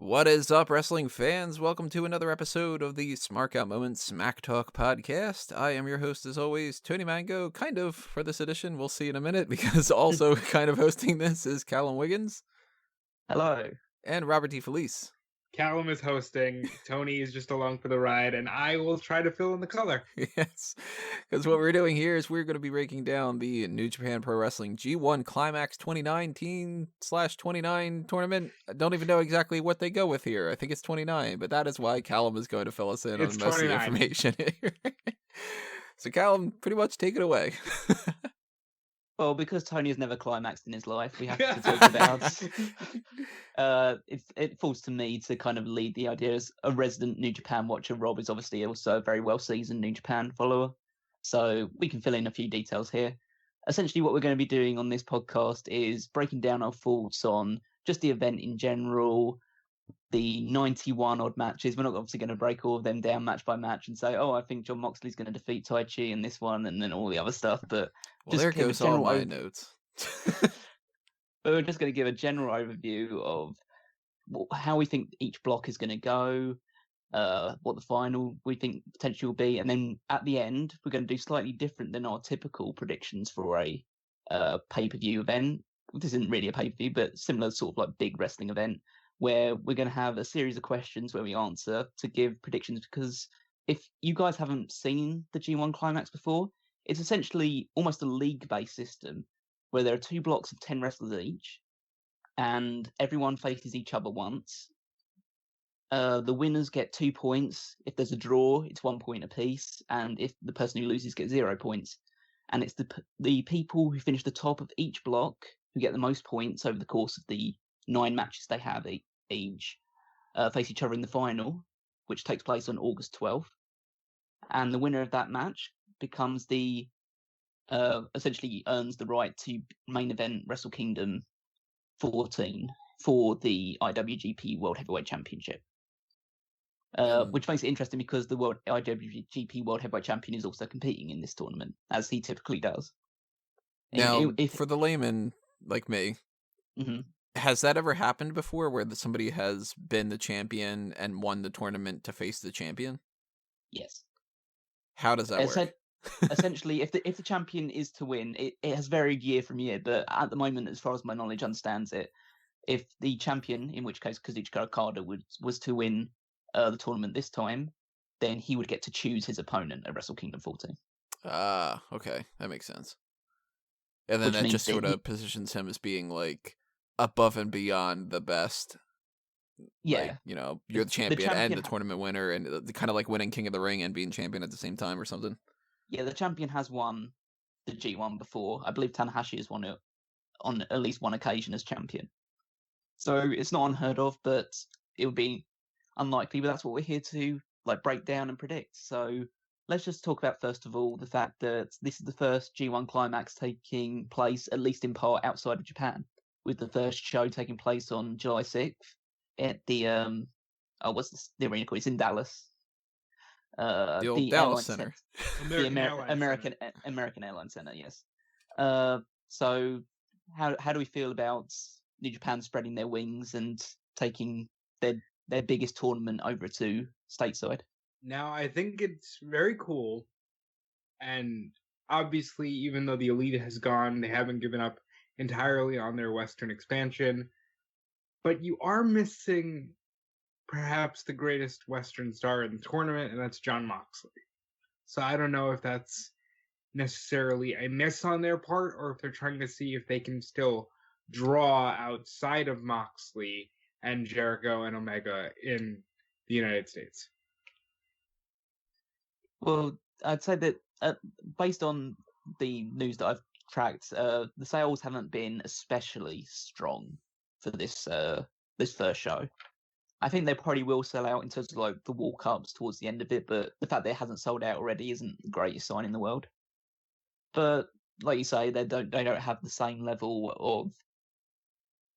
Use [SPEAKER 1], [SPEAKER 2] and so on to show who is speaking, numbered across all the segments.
[SPEAKER 1] What is up, wrestling fans? Welcome to another episode of the Smark Out Moment Smack Talk podcast. I am your host, as always, Tony Mango, kind of, for this edition. We'll see in a minute, because also kind of hosting this is Callum Wiggins.
[SPEAKER 2] Hello.
[SPEAKER 1] And Robert D. Felice.
[SPEAKER 3] Callum is hosting, Tony is just along for the ride, and I will try to fill in the color.
[SPEAKER 1] Yes, because what we're doing here is we're going to be breaking down the New Japan Pro Wrestling G1 Climax 2019/29 tournament. I don't even know exactly what they go with here. I think it's 29, but that is why Callum is going to fill us in on most of the information here. So Callum, pretty much take it away.
[SPEAKER 2] Well, because Tony has never climaxed in his life, we have to talk about. It falls to me to kind of lead the idea as a resident New Japan watcher. Rob is obviously also a very well-seasoned New Japan follower, so we can fill in a few details here. Essentially, what we're going to be doing on this podcast is breaking down our thoughts on just the event in general, the 91 odd matches. We're not obviously going to break all of them down match by match and say, oh, I think Jon Moxley's going to defeat Taichi in this one, and then all the other stuff. But
[SPEAKER 1] well, there goes all my notes.
[SPEAKER 2] But we're just going to give a general overview of how we think each block is going to go, what the final we think potentially will be, and then at the end we're going to do slightly different than our typical predictions for a pay-per-view event. This isn't really a pay-per-view, but similar sort of like big wrestling event, where we're going to have a series of questions where we answer to give predictions, because if you guys haven't seen the G1 Climax before, it's essentially almost a league-based system where there are 2 blocks of 10 wrestlers each, and everyone faces each other once. The winners get 2 points. If there's a draw, it's 1 point apiece, and if the person who loses gets 0 points. And it's the people who finish the top of each block who get the most points over the course of the 9 matches they have each, face each other in the final, which takes place on August 12th. And the winner of that match becomes essentially earns the right to main event Wrestle Kingdom 14 for the IWGP World Heavyweight Championship. Which makes it interesting because the IWGP World Heavyweight Champion is also competing in this tournament, as he typically does.
[SPEAKER 1] Now, for the layman like me,
[SPEAKER 2] mm-hmm.
[SPEAKER 1] Has that ever happened before, where somebody has been the champion and won the tournament to face the champion?
[SPEAKER 2] Yes.
[SPEAKER 1] How does that work?
[SPEAKER 2] Essentially, if the champion is to win, it has varied year from year, but at the moment, as far as my knowledge understands it, if the champion, in which case Kazuchika Okada was to win the tournament this time, then he would get to choose his opponent at Wrestle Kingdom 14.
[SPEAKER 1] Ah, okay, that makes sense. And then that just sort of positions him as being like above and beyond the best.
[SPEAKER 2] Yeah,
[SPEAKER 1] like, you're the champion and the tournament winner, and the kind of like winning King of the Ring and being champion at the same time or something.
[SPEAKER 2] Yeah, the champion has won the G1 before. I believe Tanahashi has won it on at least one occasion as champion. So it's not unheard of, but it would be unlikely. But that's what we're here to break down and predict. So let's just talk about, first of all, the fact that this is the first G1 Climax taking place, at least in part, outside of Japan, with the first show taking place on July 6th at the what's the arena called? It's in Dallas.
[SPEAKER 1] The old Dallas Center.
[SPEAKER 2] The American Airlines Center, yes. So how do we feel about New Japan spreading their wings and taking their biggest tournament over to stateside?
[SPEAKER 3] Now, I think it's very cool, and obviously, even though the Elite has gone, they haven't given up entirely on their Western expansion, but you are missing perhaps the greatest Western star in the tournament, and that's Jon Moxley. So I don't know if that's necessarily a miss on their part, or if they're trying to see if they can still draw outside of Moxley and Jericho and Omega in the United States.
[SPEAKER 2] Well, I'd say that based on the news that I've tracked, the sales haven't been especially strong for this first show. I think they probably will sell out in terms of the walk-ups towards the end of it, but the fact that it hasn't sold out already isn't the greatest sign in the world. But like you say, they don't have the same level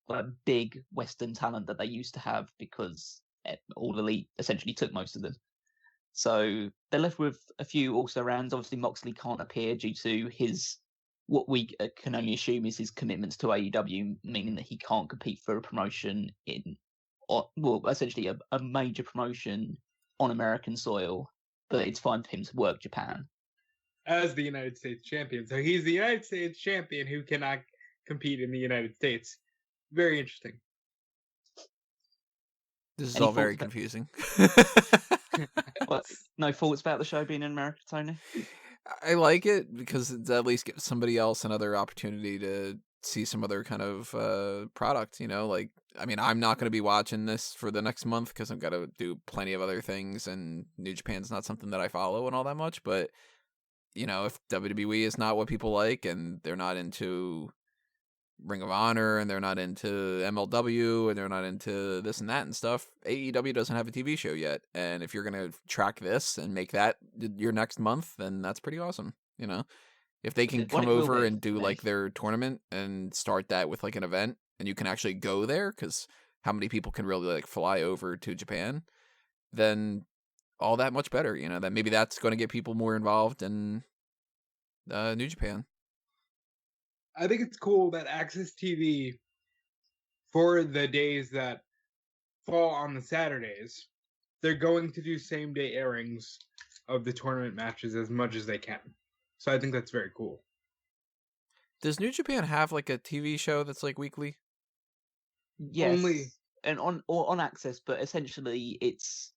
[SPEAKER 2] of big Western talent that they used to have, because All Elite essentially took most of them. So they're left with a few also-rans. Obviously, Moxley can't appear due to his, what we can only assume is his commitments to AEW, meaning that he can't compete for a promotion essentially a major promotion on American soil, but it's fine for him to work Japan.
[SPEAKER 3] As the United States champion. So he's the United States champion who cannot compete in the United States. Very interesting.
[SPEAKER 1] This is
[SPEAKER 2] Any
[SPEAKER 1] all very
[SPEAKER 2] thoughts about-
[SPEAKER 1] confusing.
[SPEAKER 2] What? No thoughts about the show being in America, Tony?
[SPEAKER 1] I like it because it at least gives somebody else another opportunity to see some other kind of product, you know? Like, I mean, I'm not going to be watching this for the next month because I've got to do plenty of other things, and New Japan's not something that I follow and all that much, but, you know, if WWE is not what people like and they're not into Ring of Honor and they're not into MLW and they're not into this and that and stuff, AEW doesn't have a TV show yet. And if you're going to track this and make that your next month, then that's pretty awesome. You know, if they can come over and do like their tournament and start that with like an event and you can actually go there, because how many people can really like fly over to Japan, then all that much better. You know, that maybe that's going to get people more involved in New Japan.
[SPEAKER 3] I think it's cool that Access TV, for the days that fall on the Saturdays, they're going to do same day airings of the tournament matches as much as they can. So I think that's very cool.
[SPEAKER 2] Does
[SPEAKER 1] New Japan have like a TV show that's like weekly?
[SPEAKER 2] Yes, and on Access, but essentially it's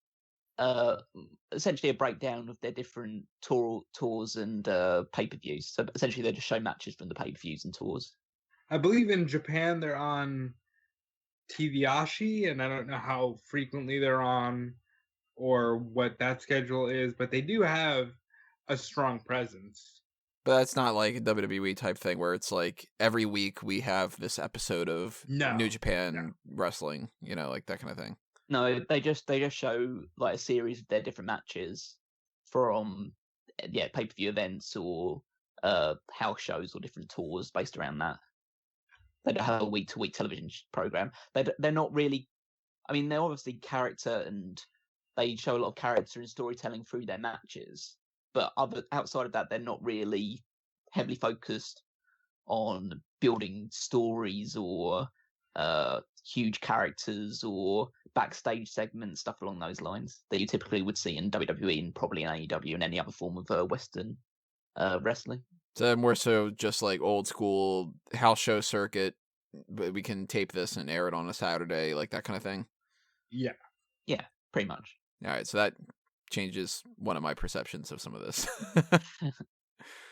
[SPEAKER 2] essentially a breakdown of their different tours and pay-per-views. So essentially they just show matches from the pay-per-views and tours.
[SPEAKER 3] I believe in Japan they're on TVAshi, and I don't know how frequently they're on or what that schedule is, but they do have a strong presence.
[SPEAKER 1] But that's not like a WWE type thing where it's like every week we have this episode of New Japan wrestling, you know, like that kind of thing.
[SPEAKER 2] No, they just show like a series of their different matches from pay-per-view events or house shows or different tours based around that. They don't have a week-to-week television program. They're not really. I mean, they're obviously character and they show a lot of character and storytelling through their matches. But outside of that, they're not really heavily focused on building stories or huge characters or backstage segments, stuff along those lines that you typically would see in WWE and probably in AEW and any other form of Western wrestling.
[SPEAKER 1] So more so just like old school house show circuit, but we can tape this and air it on a Saturday, like that kind of thing.
[SPEAKER 3] Yeah,
[SPEAKER 2] pretty much.
[SPEAKER 1] All right, so that changes one of my perceptions of some of this.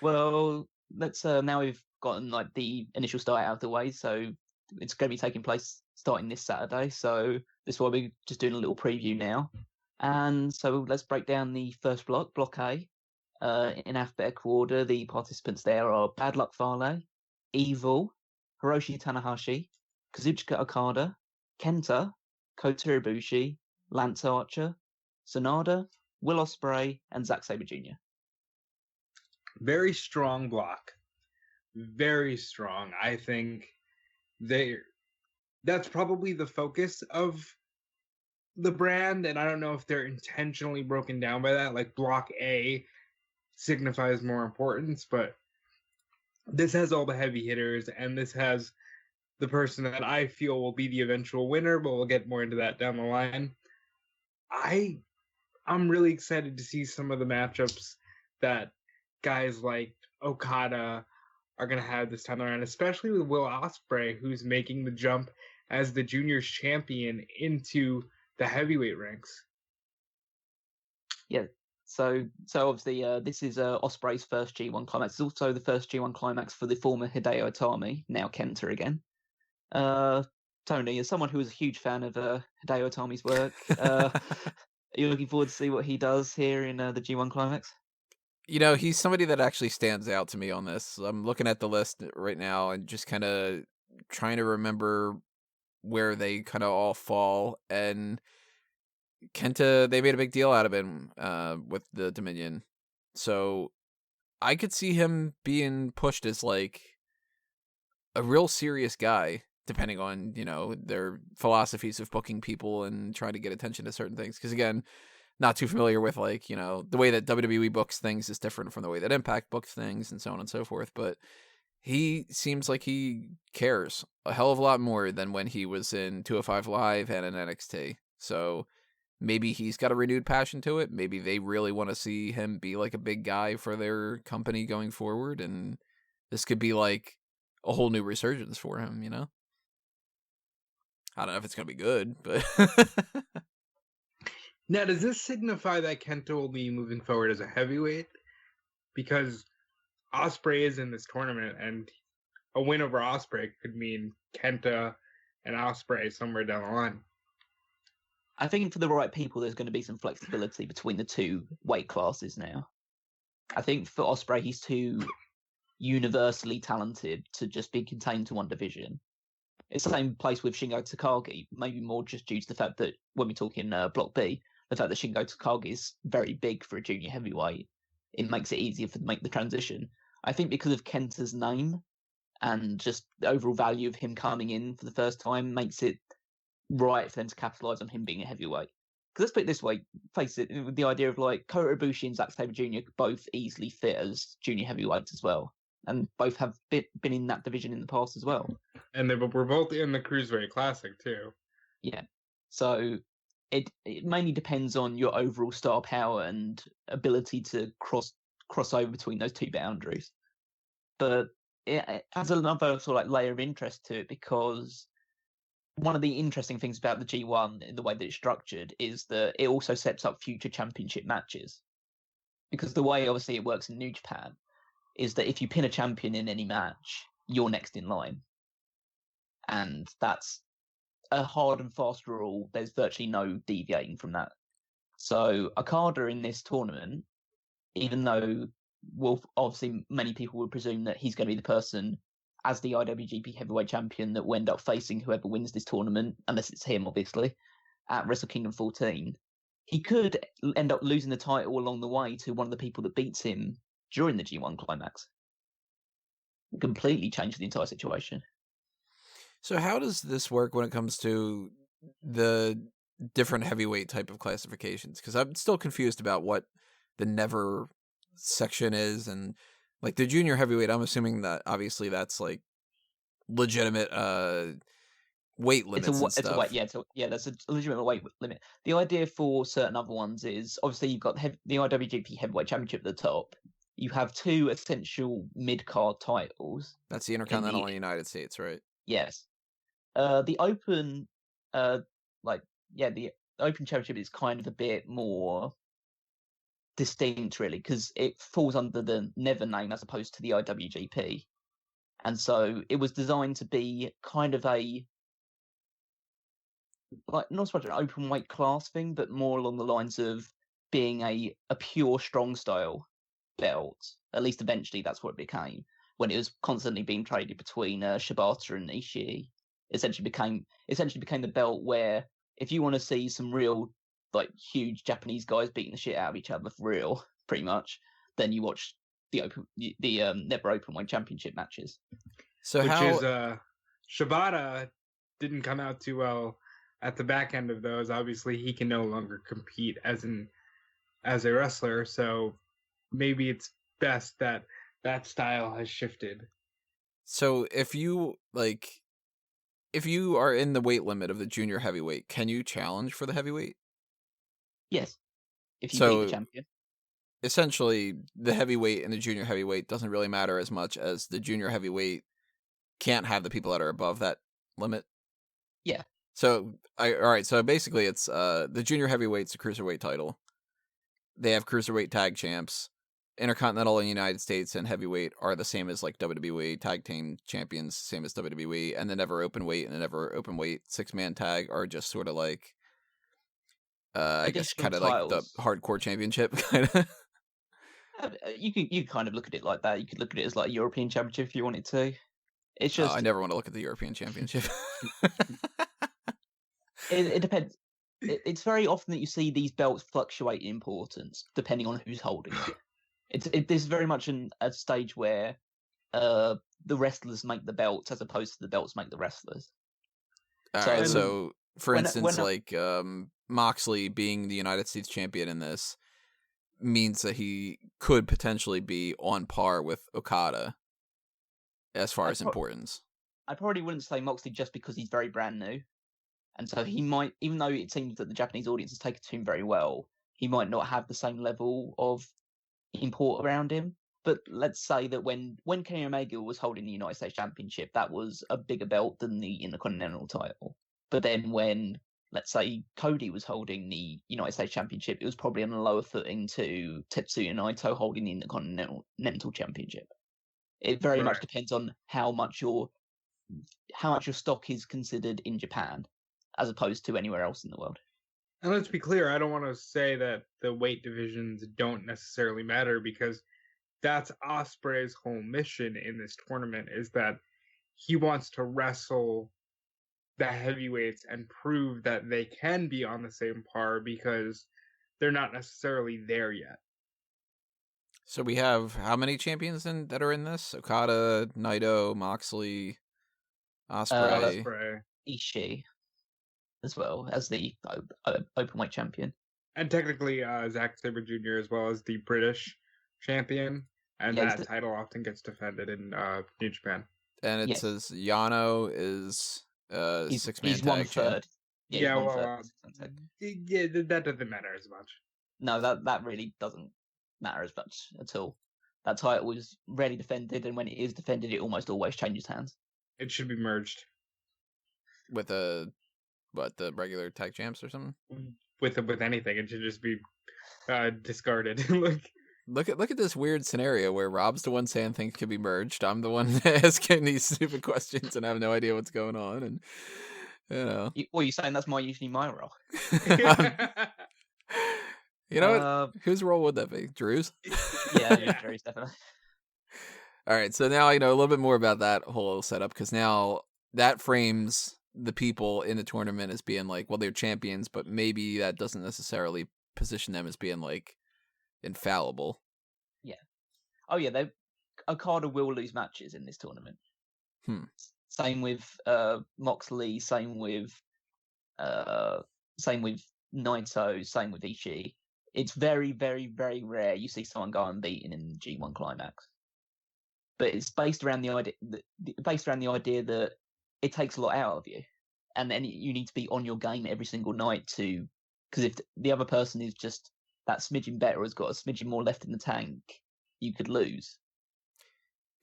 [SPEAKER 2] Well, let's now we've gotten like the initial start out of the way, so it's going to be taking place starting this Saturday. So this is why we're just doing a little preview now. And so let's break down the first block, Block A. In alphabetical order, the participants there are Bad Luck Fale, Evil, Hiroshi Tanahashi, Kazuchika Okada, Kenta, Kota Ibushi, Lance Archer, SANADA, Will Ospreay, and Zack Sabre Jr.
[SPEAKER 3] Very strong block. Very strong. I think that's probably the focus of the brand, and I don't know if they're intentionally broken down by that. Like Block A signifies more importance, but this has all the heavy hitters, and this has the person that I feel will be the eventual winner, but we'll get more into that down the line. I'm really excited to see some of the matchups that guys like Okada are going to have this time around, especially with Will Ospreay, who's making the jump as the juniors champion into the heavyweight ranks.
[SPEAKER 2] Yeah. So obviously this is Ospreay's first G1 Climax. It's also the first G1 Climax for the former Hideo Itami, now Kenta again. Tony, as someone who was a huge fan of Hideo Itami's work, are you looking forward to see what he does here in the G1 Climax?
[SPEAKER 1] You know, he's somebody that actually stands out to me on this. I'm looking at the list right now and just kind of trying to remember where they kind of all fall. And Kenta, they made a big deal out of him with the Dominion. So I could see him being pushed as like a real serious guy, depending on, you know, their philosophies of booking people and trying to get attention to certain things. Because again, not too familiar with, like, you know, the way that WWE books things is different from the way that Impact books things and so on and so forth. But he seems like he cares a hell of a lot more than when he was in 205 Live and in NXT. So maybe he's got a renewed passion to it. Maybe they really want to see him be like a big guy for their company going forward, and this could be like a whole new resurgence for him, you know? I don't know if it's going to be good, but...
[SPEAKER 3] Now, does this signify that Kenta will be moving forward as a heavyweight? Because Ospreay is in this tournament, and a win over Ospreay could mean Kenta and Ospreay somewhere down the line.
[SPEAKER 2] I think for the right people, there's going to be some flexibility between the two weight classes now. I think for Ospreay, he's too universally talented to just be contained to one division. It's the same place with Shingo Takagi, maybe more just due to the fact that when we're talking Block B, the fact that Shingo Takagi is very big for a junior heavyweight, it makes it easier for them to make the transition. I think because of Kenta's name and just the overall value of him coming in for the first time makes it right for them to capitalize on him being a heavyweight. Because let's put it this way, face it, with the idea of like Kota Ibushi and Zack Sabre Jr. both easily fit as junior heavyweights as well, and both have been in that division in the past as well.
[SPEAKER 3] And they were both in the Cruiserweight Classic too.
[SPEAKER 2] Yeah, so it mainly depends on your overall star power and ability to cross over between those two boundaries. But it adds another sort of like layer of interest to it, because one of the interesting things about the G1 in the way that it's structured is that it also sets up future championship matches. Because the way obviously it works in New Japan is that if you pin a champion in any match, you're next in line. And that's a hard and fast rule. There's virtually no deviating from that. So Okada in this tournament, even though obviously many people would presume that he's going to be the person as the IWGP Heavyweight Champion that will end up facing whoever wins this tournament, unless it's him, obviously, at Wrestle Kingdom 14, he could end up losing the title along the way to one of the people that beats him during the G1 Climax. Completely change the entire situation.
[SPEAKER 1] So how does this work when it comes to the different heavyweight type of classifications? Because I'm still confused about what the never section is, and like the junior heavyweight, I'm assuming that obviously that's like legitimate weight limits and stuff.
[SPEAKER 2] It's a weight, that's a legitimate weight limit. The idea for certain other ones is obviously you've got the IWGP Heavyweight Championship at the top. You have two essential mid-card titles.
[SPEAKER 1] That's the Intercontinental in the United States, right?
[SPEAKER 2] Yes. The Open, the Open Championship is kind of a bit more distinct, really, because it falls under the Never name as opposed to the IWGP. And so it was designed to be kind of a, like, not so much an open weight class thing, but more along the lines of being a pure strong style belt. At least eventually that's what it became, when it was constantly being traded between Shibata and Ishii. Essentially became the belt where if you want to see some real, like, huge Japanese guys beating the shit out of each other for real, pretty much, then you watch the Never Openweight Championship matches.
[SPEAKER 3] So Shibata didn't come out too well at the back end of those. Obviously, he can no longer compete as a wrestler, so maybe it's best that style has shifted.
[SPEAKER 1] So if you are in the weight limit of the junior heavyweight, can you challenge for the heavyweight?
[SPEAKER 2] Yes, if you beat the champion.
[SPEAKER 1] Essentially, the heavyweight and the junior heavyweight doesn't really matter as much as the junior heavyweight can't have the people that are above that limit.
[SPEAKER 2] Yeah.
[SPEAKER 1] So, all right. So basically, it's the junior heavyweight's a cruiserweight title. They have cruiserweight tag champs. Intercontinental in the United States and heavyweight are the same as like WWE tag team champions, same as WWE, and the Never Open Weight and the Never Open Weight 6-man tag are just sort of like, I guess, kind of like the hardcore championship kind of.
[SPEAKER 2] You could kind of look at it like that. You could look at it as like a European Championship if you wanted to. It's just
[SPEAKER 1] I never want to look at the European Championship.
[SPEAKER 2] It depends. It's very often that you see these belts fluctuate in importance depending on who's holding it. This is very much a stage where the wrestlers make the belts as opposed to the belts make the wrestlers.
[SPEAKER 1] Alright, so for instance, Moxley being the United States champion in this means that he could potentially be on par with Okada as far as importance.
[SPEAKER 2] I probably wouldn't say Moxley just because he's very brand new. And so he might, even though it seems that the Japanese audience has taken to him very well, he might not have the same level of import around him. But let's say that when Kenny Omega was holding the United States Championship, that was a bigger belt than the Intercontinental title. But then when, let's say, Cody was holding the United States Championship, it was probably on a lower footing to Tetsuya Naito holding the Intercontinental Championship. It very much depends on how much your stock is considered in Japan, as opposed to anywhere else in the world.
[SPEAKER 3] And let's be clear, I don't want to say that the weight divisions don't necessarily matter, because that's Ospreay's whole mission in this tournament, is that he wants to wrestle the heavyweights and prove that they can be on the same par, because they're not necessarily there yet.
[SPEAKER 1] So we have how many champions that are in this? Okada, Naito, Moxley, Ospreay.
[SPEAKER 2] Ishii, as well as the openweight champion.
[SPEAKER 3] And technically Zack Sabre Jr. as well as the British champion. And that title often gets defended in New Japan.
[SPEAKER 1] And it says Yano is six-man tag
[SPEAKER 2] 1/3.
[SPEAKER 1] champ.
[SPEAKER 3] That doesn't matter as much.
[SPEAKER 2] No, that really doesn't matter as much at all. That title was rarely defended, and when it is defended, it almost always changes hands.
[SPEAKER 3] It should be merged
[SPEAKER 1] with the regular tag champs or something.
[SPEAKER 3] With anything, it should just be discarded.
[SPEAKER 1] Look at this weird scenario where Rob's the one saying things could be merged. I'm the one asking these stupid questions and I have no idea what's going on. And you know,
[SPEAKER 2] you're saying that's usually my role.
[SPEAKER 1] You know what? Whose role would that be? Drew's?
[SPEAKER 2] Yeah, Drew's definitely.
[SPEAKER 1] All right, so now I know a little bit more about that whole setup, because now that frames the people in the tournament as being like, well, they're champions, but maybe that doesn't necessarily position them as being like infallible.
[SPEAKER 2] Yeah. Oh yeah, Okada will lose matches in this tournament. Same with Moxley. Same with Naito. Same with Ishii. It's very, very, very rare you see someone go unbeaten in the G1 Climax. But it's based around the idea that it takes a lot out of you, and then you need to be on your game every single night because if the other person is just that smidgen better, has got a smidgen more left in the tank, you could lose.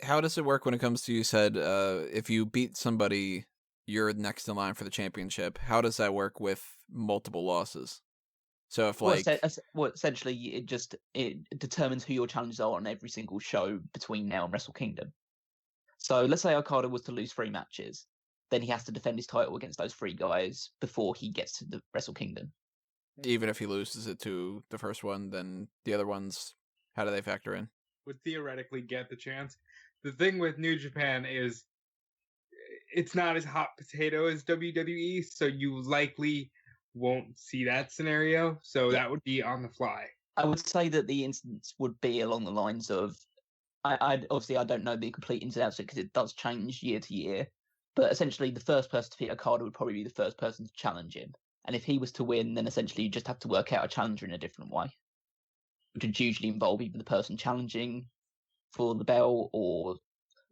[SPEAKER 1] How does it work when it comes to, you said, if you beat somebody, you're next in line for the championship? How does that work with multiple losses? So if
[SPEAKER 2] essentially it determines who your challenges are on every single show between now and Wrestle Kingdom. So let's say Okada was to lose 3 matches, then he has to defend his title against those 3 guys before he gets to the Wrestle Kingdom.
[SPEAKER 1] Even if he loses it to the first one, then the other ones, how do they factor in?
[SPEAKER 3] Would theoretically get the chance. The thing with New Japan is it's not as hot potato as WWE, so you likely won't see that scenario. So that would be on the fly.
[SPEAKER 2] I would say that the instance would be along the lines of, I obviously I don't know the complete ins and outs because it does change year to year, but essentially the first person to beat Okada would probably be the first person to challenge him. And if he was to win, then essentially you just have to work out a challenger in a different way, which would usually involve either the person challenging for the belt or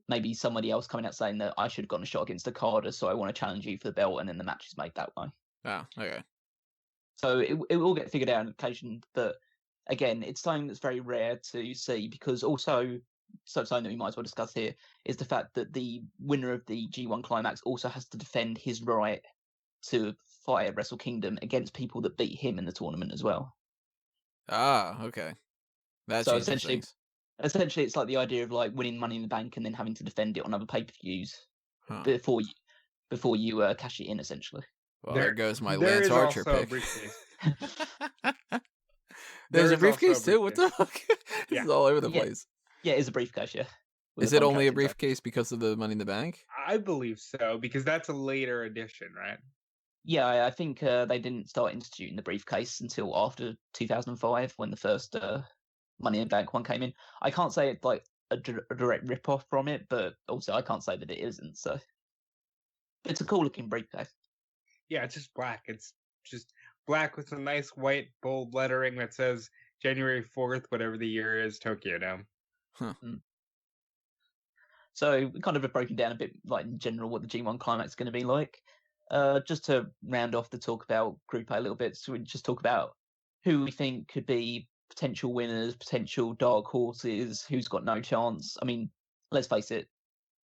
[SPEAKER 2] maybe somebody else coming out saying that I should have gotten a shot against Okada, so I want to challenge you for the belt, and then the match is made that way.
[SPEAKER 1] Oh, okay.
[SPEAKER 2] So it will get figured out on occasion, but again, it's something that's very rare to see, because also, something that we might as well discuss here is the fact that the winner of the G1 Climax also has to defend his right to fight at Wrestle Kingdom against people that beat him in the tournament as well.
[SPEAKER 1] Ah, okay. That
[SPEAKER 2] so
[SPEAKER 1] changes things.
[SPEAKER 2] Essentially, it's like the idea of like winning Money in the Bank and then having to defend it on other pay-per-views before you cash it in, essentially.
[SPEAKER 1] Well, there goes my Lance Archer pick. There's a briefcase too? What the fuck? This is all over the place.
[SPEAKER 2] Yeah, it is a briefcase, yeah.
[SPEAKER 1] Is it only a briefcase because of the Money in the Bank?
[SPEAKER 3] I believe so, because that's a later edition, right?
[SPEAKER 2] Yeah, I think they didn't start instituting the briefcase until after 2005, when the first Money in the Bank one came in. I can't say it's like a direct rip-off from it, but also I can't say that it isn't, so... But it's a cool-looking briefcase.
[SPEAKER 3] Yeah, it's just black. It's just black with a nice white bold lettering that says January 4th, whatever the year is, Tokyo Dome.
[SPEAKER 1] Huh.
[SPEAKER 2] So we kind of have broken down a bit, like in general, what the G1 Climax is going to be like. Just to round off the talk about Group A a little bit, so we just talk about who we think could be potential winners, potential dark horses, who's got no chance. I mean, let's face it,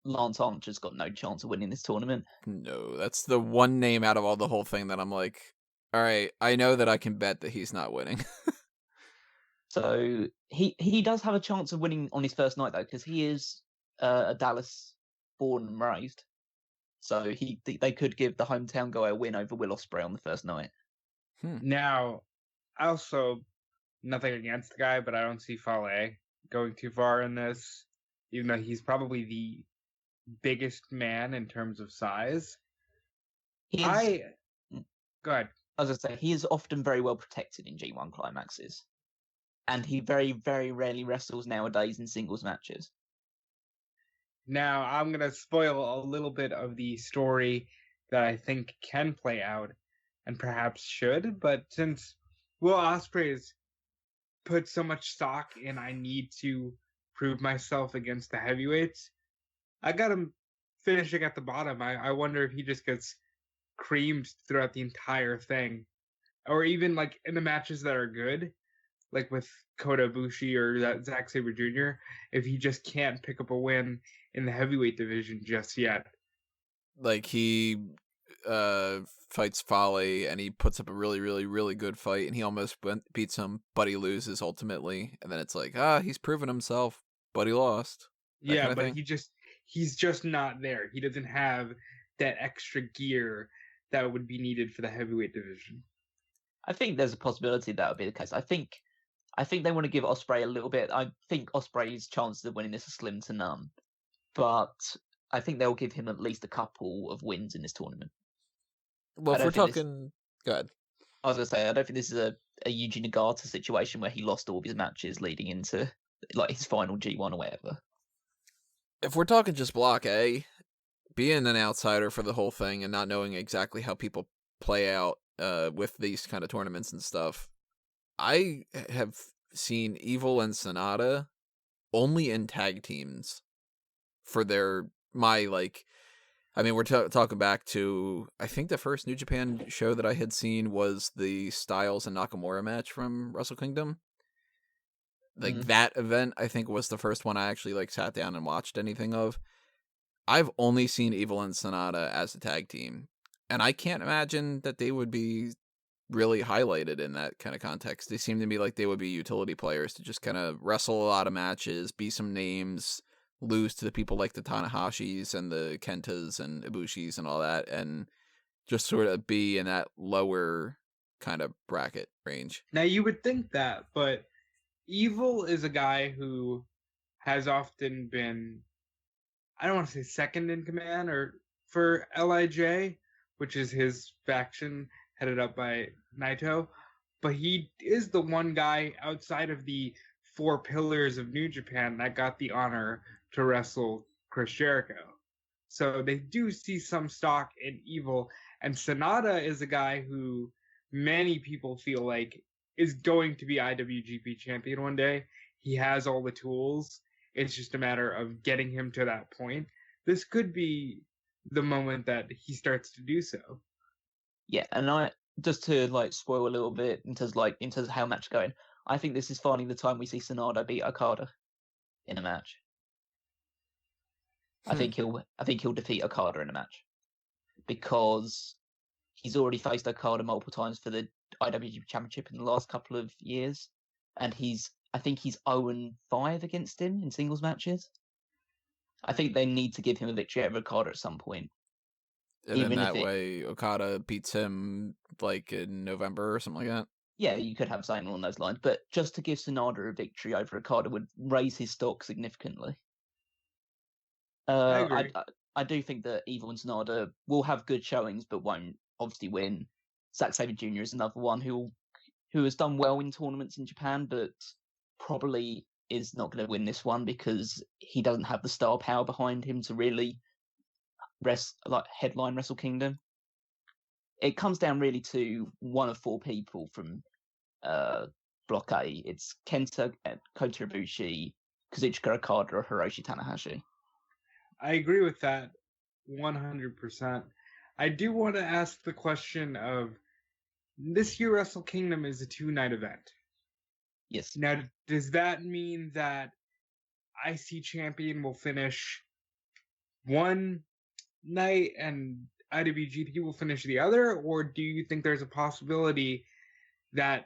[SPEAKER 2] Lance Archer's got no chance of winning this tournament.
[SPEAKER 1] No, that's the one name out of all the whole thing that I'm like, all right, I know that I can bet that he's not winning.
[SPEAKER 2] So he does have a chance of winning on his first night, though, because he is a Dallas born and raised. So they could give the hometown guy a win over Will Ospreay on the first night.
[SPEAKER 3] Now, also, nothing against the guy, but I don't see Fale going too far in this, even though he's probably the biggest man in terms of size.
[SPEAKER 2] Go
[SPEAKER 3] ahead.
[SPEAKER 2] As I say, he is often very well protected in G1 climaxes. And he very, very rarely wrestles nowadays in singles matches.
[SPEAKER 3] Now, I'm going to spoil a little bit of the story that I think can play out, and perhaps should, but since Will Ospreay's put so much stock in I need to prove myself against the heavyweights, I got him finishing at the bottom. I wonder if he just gets creamed throughout the entire thing. Or even, like, in the matches that are good, like with Kota Ibushi or that Zack Sabre Jr., if he just can't pick up a win in the heavyweight division just yet.
[SPEAKER 1] Like, he fights Fale, and he puts up a really, really, really good fight, and he almost beats him, but he loses ultimately. And then it's like, he's proven himself, but he lost.
[SPEAKER 3] Yeah, but he's just not there. He doesn't have that extra gear that would be needed for the heavyweight division.
[SPEAKER 2] I think there's a possibility that would be the case. I think they want to give Ospreay a little bit. I think Ospreay's chances of winning this are slim to none, but I think they'll give him at least a couple of wins in this tournament.
[SPEAKER 1] Well, if we're talking, go ahead.
[SPEAKER 2] I was gonna say, I don't think this is a Yuji Nagata situation where he lost all of his matches leading into like his final G1 or whatever.
[SPEAKER 1] If we're talking just Block A, being an outsider for the whole thing and not knowing exactly how people play out with these kind of tournaments and stuff, I have seen Evil and SANADA only in tag teams for we're talking back to, I think the first New Japan show that I had seen was the Styles and Nakamura match from Wrestle Kingdom. That event, I think, was the first one I actually sat down and watched anything of. I've only seen Evil and SANADA as a tag team, and I can't imagine that they would be really highlighted in that kind of context. They seem to me like they would be utility players to just kind of wrestle a lot of matches, be some names, lose to the people like the Tanahashis and the Kentas and Ibushis and all that, and just sort of be in that lower kind of bracket range.
[SPEAKER 3] Now, you would think that, but Evil is a guy who has often been, I don't want to say second in command, or for LIJ, which is his faction headed up by Naito, but he is the one guy outside of the four pillars of New Japan that got the honor to wrestle Chris Jericho. So they do see some stock in Evil, and SANADA is a guy who many people feel like is going to be IWGP champion one day. He has all the tools. It's just a matter of getting him to that point. This could be the moment that he starts to do so.
[SPEAKER 2] Yeah, and I just to spoil a little bit in terms of how match going, I think this is finally the time we see SANADA beat Okada in a match. I think he'll defeat Okada in a match because he's already faced Okada multiple times for the IWGP Championship in the last couple of years, and I think he's 0-5 against him in singles matches. I think they need to give him a victory over Okada at some point.
[SPEAKER 1] And in that way, Okada beats him in November or something like that.
[SPEAKER 2] Yeah, you could have something along those lines, but just to give SANADA a victory over Okada would raise his stock significantly.
[SPEAKER 3] I agree.
[SPEAKER 2] I do think that Evil and SANADA will have good showings, but won't obviously win. Zack Sabre Jr. is another one who has done well in tournaments in Japan, but probably is not going to win this one because he doesn't have the star power behind him to really headline Wrestle Kingdom. It comes down really to one of four people from Block A. It's Kenta, Kota Ibushi, Kazuchika Okada, or Hiroshi Tanahashi.
[SPEAKER 3] I agree with that 100%. I do want to ask the question of this year Wrestle Kingdom is a 2-night event.
[SPEAKER 2] Yes.
[SPEAKER 3] Now, does that mean that IC Champion will finish one night and IWGP will finish the other? Or do you think there's a possibility that,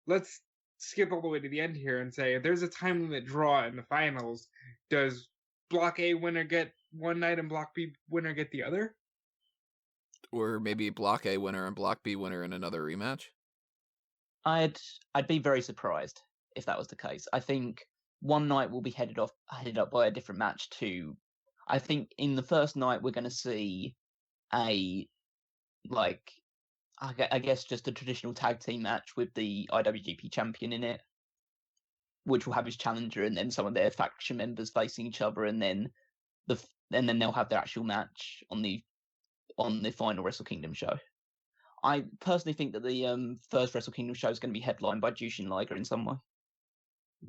[SPEAKER 3] let's skip all the way to the end here and say, if there's a time limit draw in the finals, does Block A winner get one night and Block B winner get the other?
[SPEAKER 1] Or maybe Block A winner and Block B winner in another rematch?
[SPEAKER 2] I'd be very surprised if that was the case. I think one night will be headed up by a different match to. I think in the first night we're going to see I guess just a traditional tag team match with the IWGP champion in it, which will have his challenger and then some of their faction members facing each other, and then they'll have their actual match on the final Wrestle Kingdom show. I personally think that the first Wrestle Kingdom show is going to be headlined by Jushin Liger in some way.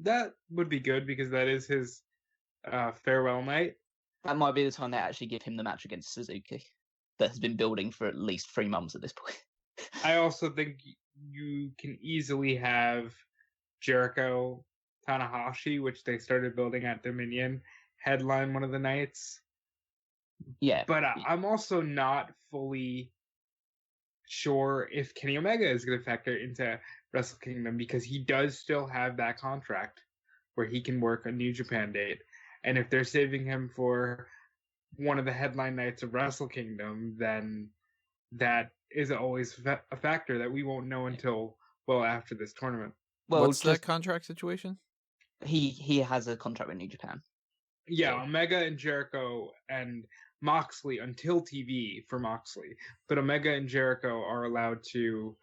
[SPEAKER 3] That would be good because that is his farewell night.
[SPEAKER 2] That might be the time they actually give him the match against Suzuki that has been building for at least 3 months at this point.
[SPEAKER 3] I also think you can easily have Jericho Tanahashi, which they started building at Dominion, headline one of the nights.
[SPEAKER 2] Yeah.
[SPEAKER 3] But I'm also not fully sure if Kenny Omega is going to factor into Wrestle Kingdom because he does still have that contract where he can work a New Japan date. And if they're saving him for one of the headline nights of Wrestle Kingdom, then that is always a factor that we won't know until well after this tournament.
[SPEAKER 1] Well, what's that contract situation?
[SPEAKER 2] He has a contract with New Japan.
[SPEAKER 3] Yeah, so Omega and Jericho and Moxley until TV for Moxley, but Omega and Jericho are allowed to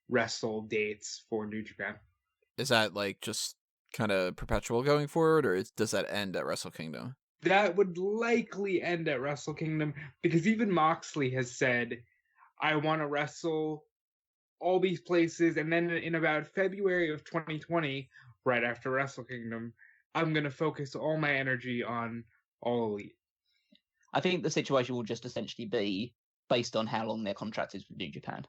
[SPEAKER 3] wrestle dates for New Japan.
[SPEAKER 1] Is that like just kind of perpetual going forward, or does that end at Wrestle Kingdom?
[SPEAKER 3] That would likely end at Wrestle Kingdom because even Moxley has said, I want to wrestle all these places, and then in about February of 2020, right after Wrestle Kingdom, I'm going to focus all my energy on All Elite.
[SPEAKER 2] I think the situation will just essentially be based on how long their contract is with New Japan.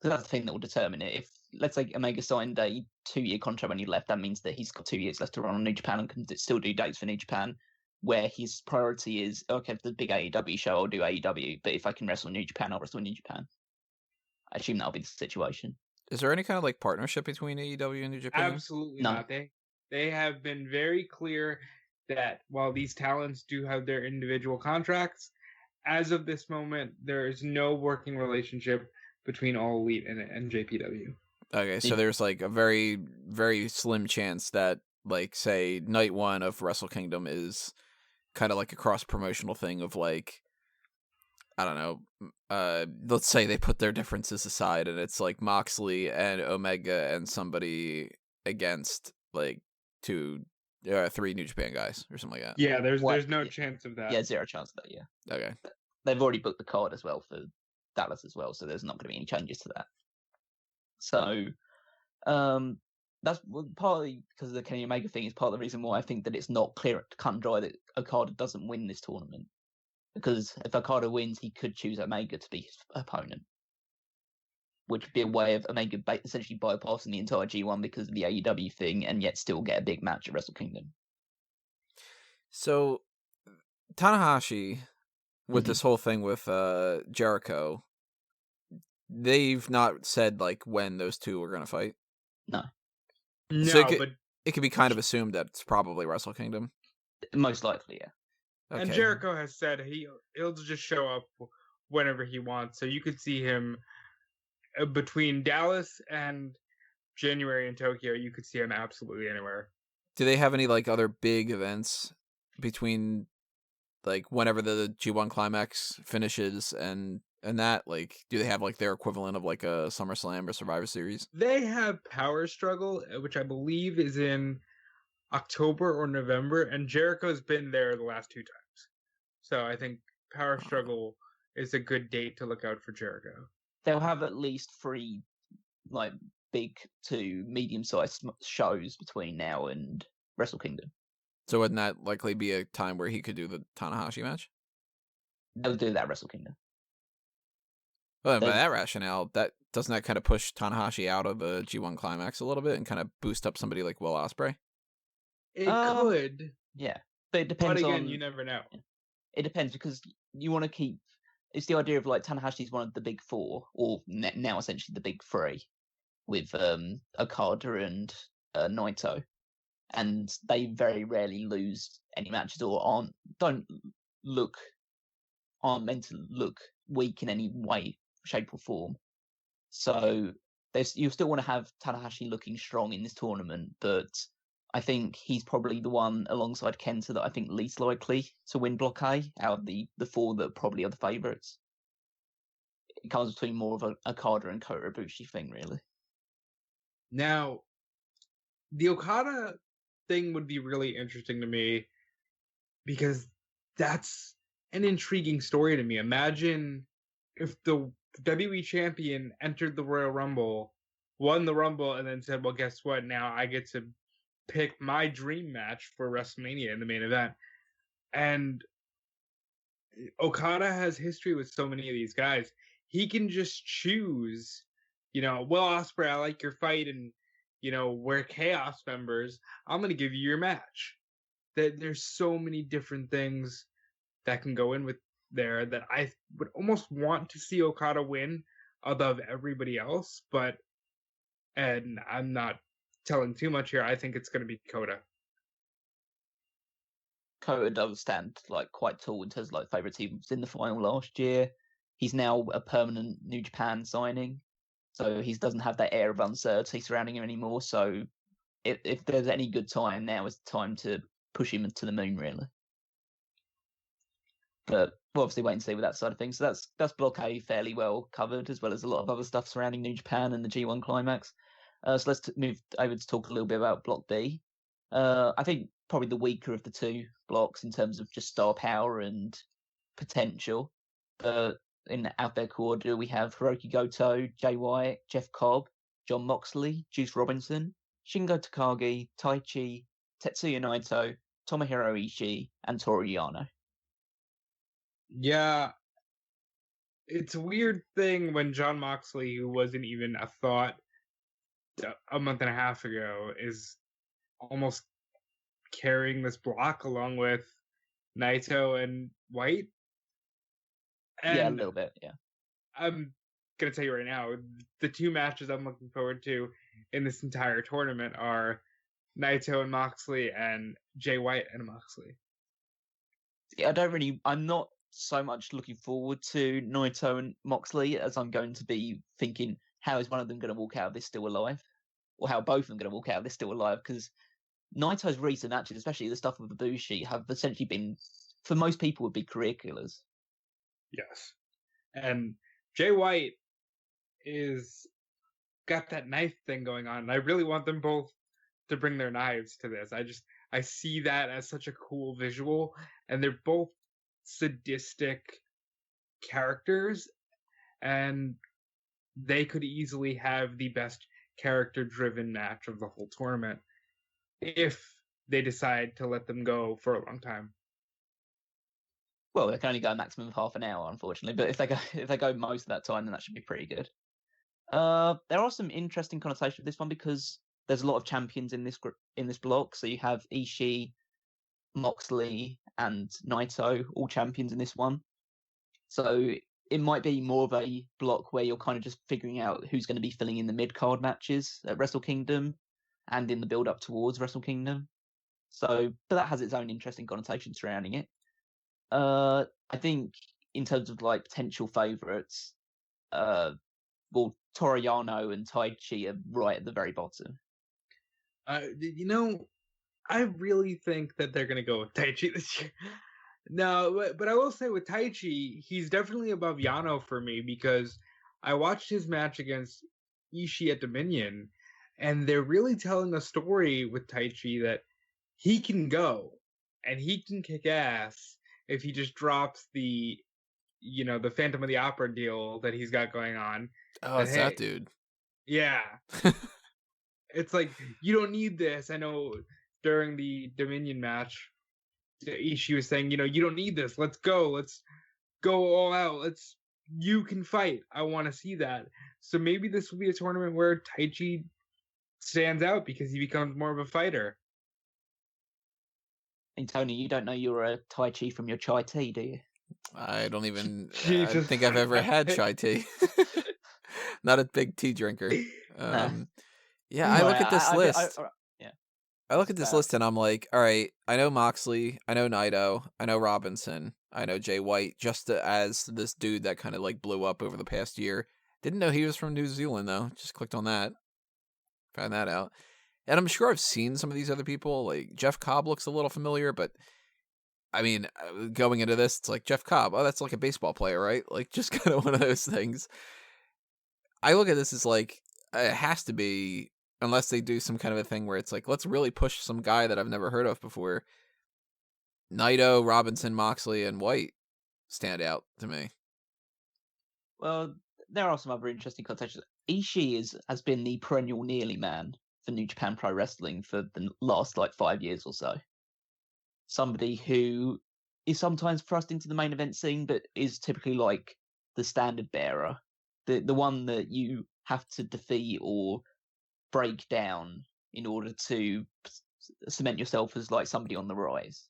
[SPEAKER 2] So that's the thing that will determine it. If, let's say, Omega signed a 2-year contract when he left, that means that he's got 2 years left to run on New Japan and can still do dates for New Japan, where his priority is, okay, for the big AEW show, I'll do AEW, but if I can wrestle New Japan, I'll wrestle New Japan. I assume that'll be the situation.
[SPEAKER 1] Is there any kind of like partnership between AEW and New Japan?
[SPEAKER 3] Absolutely not. They have been very clear that while these talents do have their individual contracts, as of this moment, there is no working relationship between All Elite and NJPW.
[SPEAKER 1] Okay, so there's like a very, very slim chance that, like, say, night one of Wrestle Kingdom is kind of like a cross-promotional thing of, like, I don't know, let's say they put their differences aside and it's like Moxley and Omega and somebody against, like, 3 New Japan guys or something like that.
[SPEAKER 3] Yeah, there's no chance of that.
[SPEAKER 2] Yeah, zero chance of that, yeah.
[SPEAKER 1] Okay.
[SPEAKER 2] They've already booked the card as well for Dallas as well, so there's not going to be any changes to that. So, that's partly because of the Kenny Omega thing is part of the reason why I think that it's not clear cut and dry that Okada doesn't win this tournament. Because if Okada wins, he could choose Omega to be his opponent, which would be a way of Omega essentially bypassing the entire G1 because of the AEW thing, and yet still get a big match at Wrestle Kingdom.
[SPEAKER 1] So, Tanahashi, with this whole thing with Jericho, they've not said like when those two are going to fight.
[SPEAKER 2] No.
[SPEAKER 1] So it could be kind of assumed that it's probably Wrestle Kingdom.
[SPEAKER 2] Most likely, yeah.
[SPEAKER 3] Okay. And Jericho has said he'll just show up whenever he wants. So you could see him between Dallas and January in Tokyo. You could see him absolutely anywhere.
[SPEAKER 1] Do they have any like other big events between like whenever the G1 Climax finishes and that? Like, do they have like their equivalent of like a SummerSlam or Survivor Series?
[SPEAKER 3] They have Power Struggle, which I believe is in October or November, and Jericho's been there the last 2 times. So I think Power Struggle is a good date to look out for Jericho.
[SPEAKER 2] They'll have at least 3 like big to medium-sized shows between now and Wrestle Kingdom.
[SPEAKER 1] So wouldn't that likely be a time where he could do the Tanahashi match?
[SPEAKER 2] They'll do that at Wrestle Kingdom.
[SPEAKER 1] Well, by
[SPEAKER 2] There's-
[SPEAKER 1] that rationale, doesn't that kind of push Tanahashi out of the G1 Climax a little bit and kind of boost up somebody like Will Ospreay?
[SPEAKER 3] It
[SPEAKER 2] Um,
[SPEAKER 3] could,
[SPEAKER 2] Yeah, but it
[SPEAKER 3] but
[SPEAKER 2] depends
[SPEAKER 3] again,
[SPEAKER 2] on.
[SPEAKER 3] you never know.
[SPEAKER 2] It depends because you want to keep. It's the idea of like Tanahashi's one of the big four, or now essentially the big three, with Okada and Naito, and they very rarely lose any matches or aren't meant to look weak in any way, shape, or form. So you still want to have Tanahashi looking strong in this tournament, but I think he's probably the one alongside Kenta that I think least likely to win Block A out of the four that probably are the favourites. It comes between more of a Okada and Kota Ibushi thing, really.
[SPEAKER 3] Now, the Okada thing would be really interesting to me because that's an intriguing story to me. Imagine if the WWE champion entered the Royal Rumble, won the Rumble, and then said, well, guess what? Now I get to pick my dream match for WrestleMania in the main event. And Okada has history with so many of these guys. He can just choose, well, Ospreay, I like your fight, and, we're Chaos members. I'm going to give you your match. There's so many different things that can go in with there that I would almost want to see Okada win above everybody else, and I'm not telling too much here. I think it's going to be Kota.
[SPEAKER 2] Kota does stand quite tall in terms of favouritism. He was in the final last year. He's now a permanent New Japan signing, so he doesn't have that air of uncertainty surrounding him anymore. So if there's any good time, now is the time to push him to the moon, really. But we'll obviously wait and see with that side of things. So that's Block A fairly well covered, as well as a lot of other stuff surrounding New Japan and the G1 Climax. So let's move over to talk a little bit about Block B. I think probably the weaker of the two blocks in terms of just star power and potential. In alphabetical order, we have Hirooki Goto, Jay White, Jeff Cobb, Jon Moxley, Juice Robinson, Shingo Takagi, Taichi, Tetsuya Naito, Tomohiro Ishii, and Toru Yano.
[SPEAKER 3] Yeah, it's a weird thing when Jon Moxley, who wasn't even a thought a month and a half ago, is almost carrying this block along with Naito and White. And
[SPEAKER 2] yeah, a little bit, yeah.
[SPEAKER 3] I'm going to tell you right now, the two matches I'm looking forward to in this entire tournament are Naito and Moxley and Jay White and Moxley.
[SPEAKER 2] Yeah, I'm not so much looking forward to Naito and Moxley as I'm going to be thinking, how is one of them going to walk out of this still alive? Or how both of them going to walk out of this still alive? Because Naito's recent matches, especially the stuff with Ibushi, have essentially been, for most people, would be career killers.
[SPEAKER 3] Yes. And Jay White is got that knife thing going on, and I really want them both to bring their knives to this. I see that as such a cool visual, and they're both sadistic characters, and they could easily have the best character-driven match of the whole tournament if they decide to let them go for a long time.
[SPEAKER 2] Well, they can only go a maximum of half an hour, unfortunately. But if they go most of that time, then that should be pretty good. There are some interesting connotations with this one because there's a lot of champions in this block. So you have Ishii, Moxley, and Naito, all champions in this one. So it might be more of a block where you're kind of just figuring out who's going to be filling in the mid-card matches at Wrestle Kingdom and in the build-up towards Wrestle Kingdom. So, but that has its own interesting connotation surrounding it. I think in terms of potential favourites, Toru Yano and Taichi are right at the very bottom.
[SPEAKER 3] I really think that they're gonna go with Taichi this year. No, but I will say with Taichi, he's definitely above Yano for me because I watched his match against Ishii at Dominion, and they're really telling a story with Taichi that he can go and he can kick ass if he just drops the Phantom of the Opera deal that he's got going on.
[SPEAKER 1] Oh, it's that dude.
[SPEAKER 3] Yeah. It's like, you don't need this. I know during the Dominion match, Ishii was saying, you don't need this. Let's go all out. You can fight. I want to see that. So maybe this will be a tournament where Taichi stands out because he becomes more of a fighter.
[SPEAKER 2] And Tony, you don't know you're a Taichi from your chai tea, do you?
[SPEAKER 1] I don't even
[SPEAKER 3] Jesus.
[SPEAKER 1] think I've ever had chai tea. Not a big tea drinker. Yeah, I look at this list. I look at this list and I'm like, all right, I know Moxley, I know Naito, I know Robinson, I know Jay White, just as this dude that kind of like blew up over the past year. Didn't know he was from New Zealand though. Just clicked on that, found that out. And I'm sure I've seen some of these other people. Like Jeff Cobb looks a little familiar, but I mean, going into this, it's like Jeff Cobb. Oh, that's like a baseball player, right? Like just kind of one of those things. I look at this as like, it has to be, unless they do some kind of a thing where it's like, let's really push some guy that I've never heard of before. Naito, Robinson, Moxley, and White stand out to me.
[SPEAKER 2] Well, there are some other interesting contexts. Ishii has been the perennial nearly man for New Japan Pro Wrestling for the last 5 years or so. Somebody who is sometimes thrust into the main event scene, but is typically like the standard bearer, the one that you have to defeat or break down in order to cement yourself as like somebody on the rise.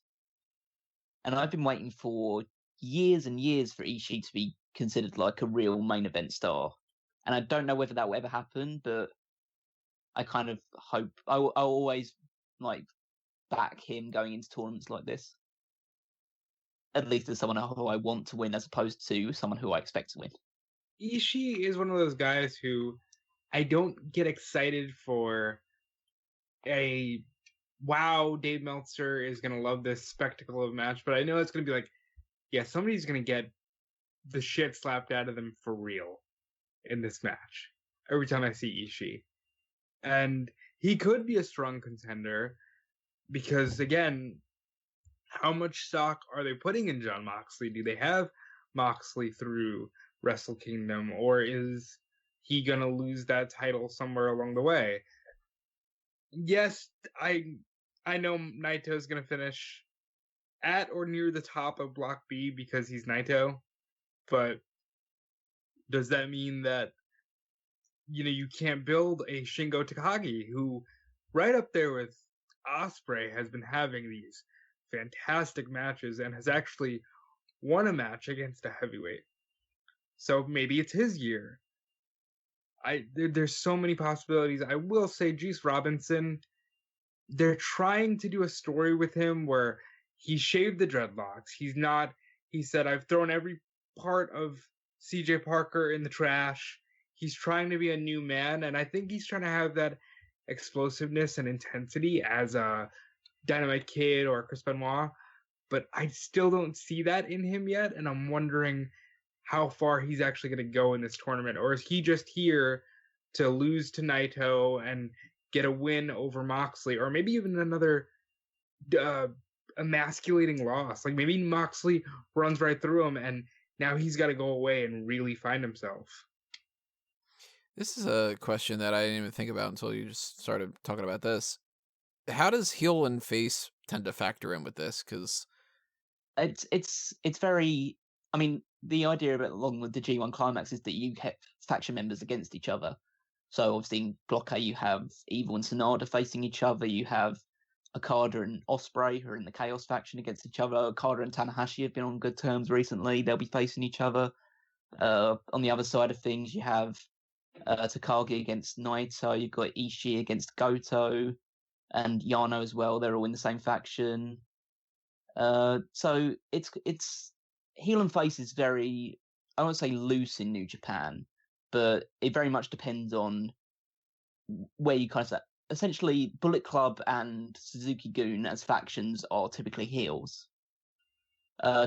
[SPEAKER 2] And I've been waiting for years and years for Ishii to be considered like a real main event star. And I don't know whether that will ever happen, but I kind of hope I'll always like back him going into tournaments like this. At least as someone who I want to win as opposed to someone who I expect to win.
[SPEAKER 3] Ishii is one of those guys who I don't get excited for wow, Dave Meltzer is going to love this spectacle of a match, but I know it's going to be like, yeah, somebody's going to get the shit slapped out of them for real in this match every time I see Ishii. And he could be a strong contender because, again, how much stock are they putting in Jon Moxley? Do they have Moxley through Wrestle Kingdom, or is he going to lose that title somewhere along the way? Yes, I know Naito's going to finish at or near the top of Block B because he's Naito, but does that mean that you can't build a Shingo Takagi, who right up there with Ospreay has been having these fantastic matches and has actually won a match against a heavyweight? So maybe it's his year. There's so many possibilities. I will say Juice Robinson, they're trying to do a story with him where he shaved the dreadlocks. He said, I've thrown every part of CJ Parker in the trash. He's trying to be a new man, and I think he's trying to have that explosiveness and intensity as a Dynamite Kid or Chris Benoit, but I still don't see that in him yet, and I'm wondering how far he's actually going to go in this tournament, or is he just here to lose to Naito and get a win over Moxley, or maybe even another emasculating loss? Like maybe Moxley runs right through him, and now he's got to go away and really find himself.
[SPEAKER 1] This is a question that I didn't even think about until you just started talking about this. How does heel and face tend to factor in with this? Because
[SPEAKER 2] it's very. I mean, the idea of it along with the G1 Climax is that you have faction members against each other. So obviously in Block A you have Evil and SANADA facing each other. You have Okada and Ospreay who are in the Chaos faction against each other. Okada and Tanahashi have been on good terms recently. They'll be facing each other. On the other side of things, you have Takagi against Naito. You've got Ishii against Goto and Yano as well. They're all in the same faction. So it's heel and face is very, I won't say loose in New Japan, but it very much depends on where you kind of set. Essentially, Bullet Club and Suzuki-gun as factions are typically heels.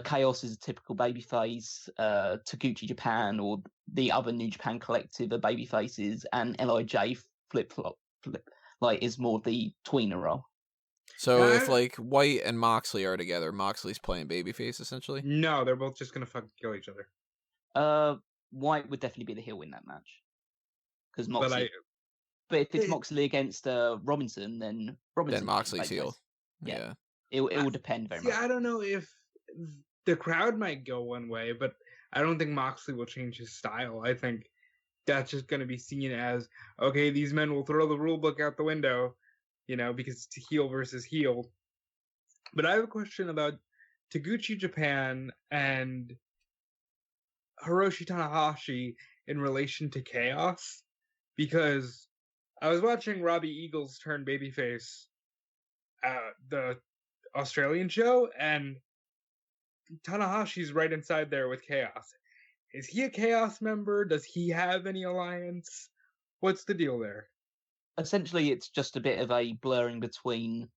[SPEAKER 2] Chaos is a typical babyface. Taguchi Japan or the other New Japan collective are babyfaces, and LIJ flip-flop is more the tweener role.
[SPEAKER 1] So if like White and Moxley are together, Moxley's playing babyface essentially?
[SPEAKER 3] No, they're both just gonna fucking kill each other.
[SPEAKER 2] White would definitely be the heel in that match because Moxley. But if it's Moxley against Robinson, then Robinson.
[SPEAKER 1] Then Moxley's heel.
[SPEAKER 2] Yeah. It will depend very much.
[SPEAKER 3] I don't know if the crowd might go one way, but I don't think Moxley will change his style. I think that's just going to be seen as, okay, these men will throw the rule book out the window, because it's heel versus heel. But I have a question about Taguchi Japan and Hiroshi Tanahashi in relation to Chaos, because I was watching Robbie Eagles turn babyface the Australian show, and Tanahashi's right inside there with Chaos. Is he a Chaos member? Does he have any alliance? What's the deal there?
[SPEAKER 2] Essentially, it's just a bit of a blurring between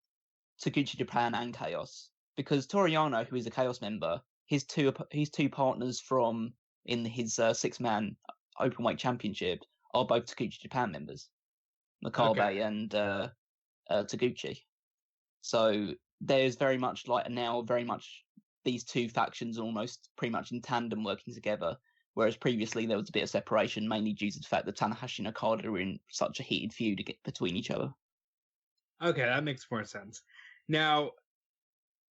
[SPEAKER 2] Taguchi Japan and Chaos, because Toru Yano, who is a Chaos member, his two partners in his 6-man openweight championship are both Taguchi Japan members, Makabe and Taguchi. So there's very much these two factions almost pretty much in tandem working together, whereas previously there was a bit of separation, mainly due to the fact that Tanahashi and Okada were in such a heated feud between each other.
[SPEAKER 3] Okay, that makes more sense. Now,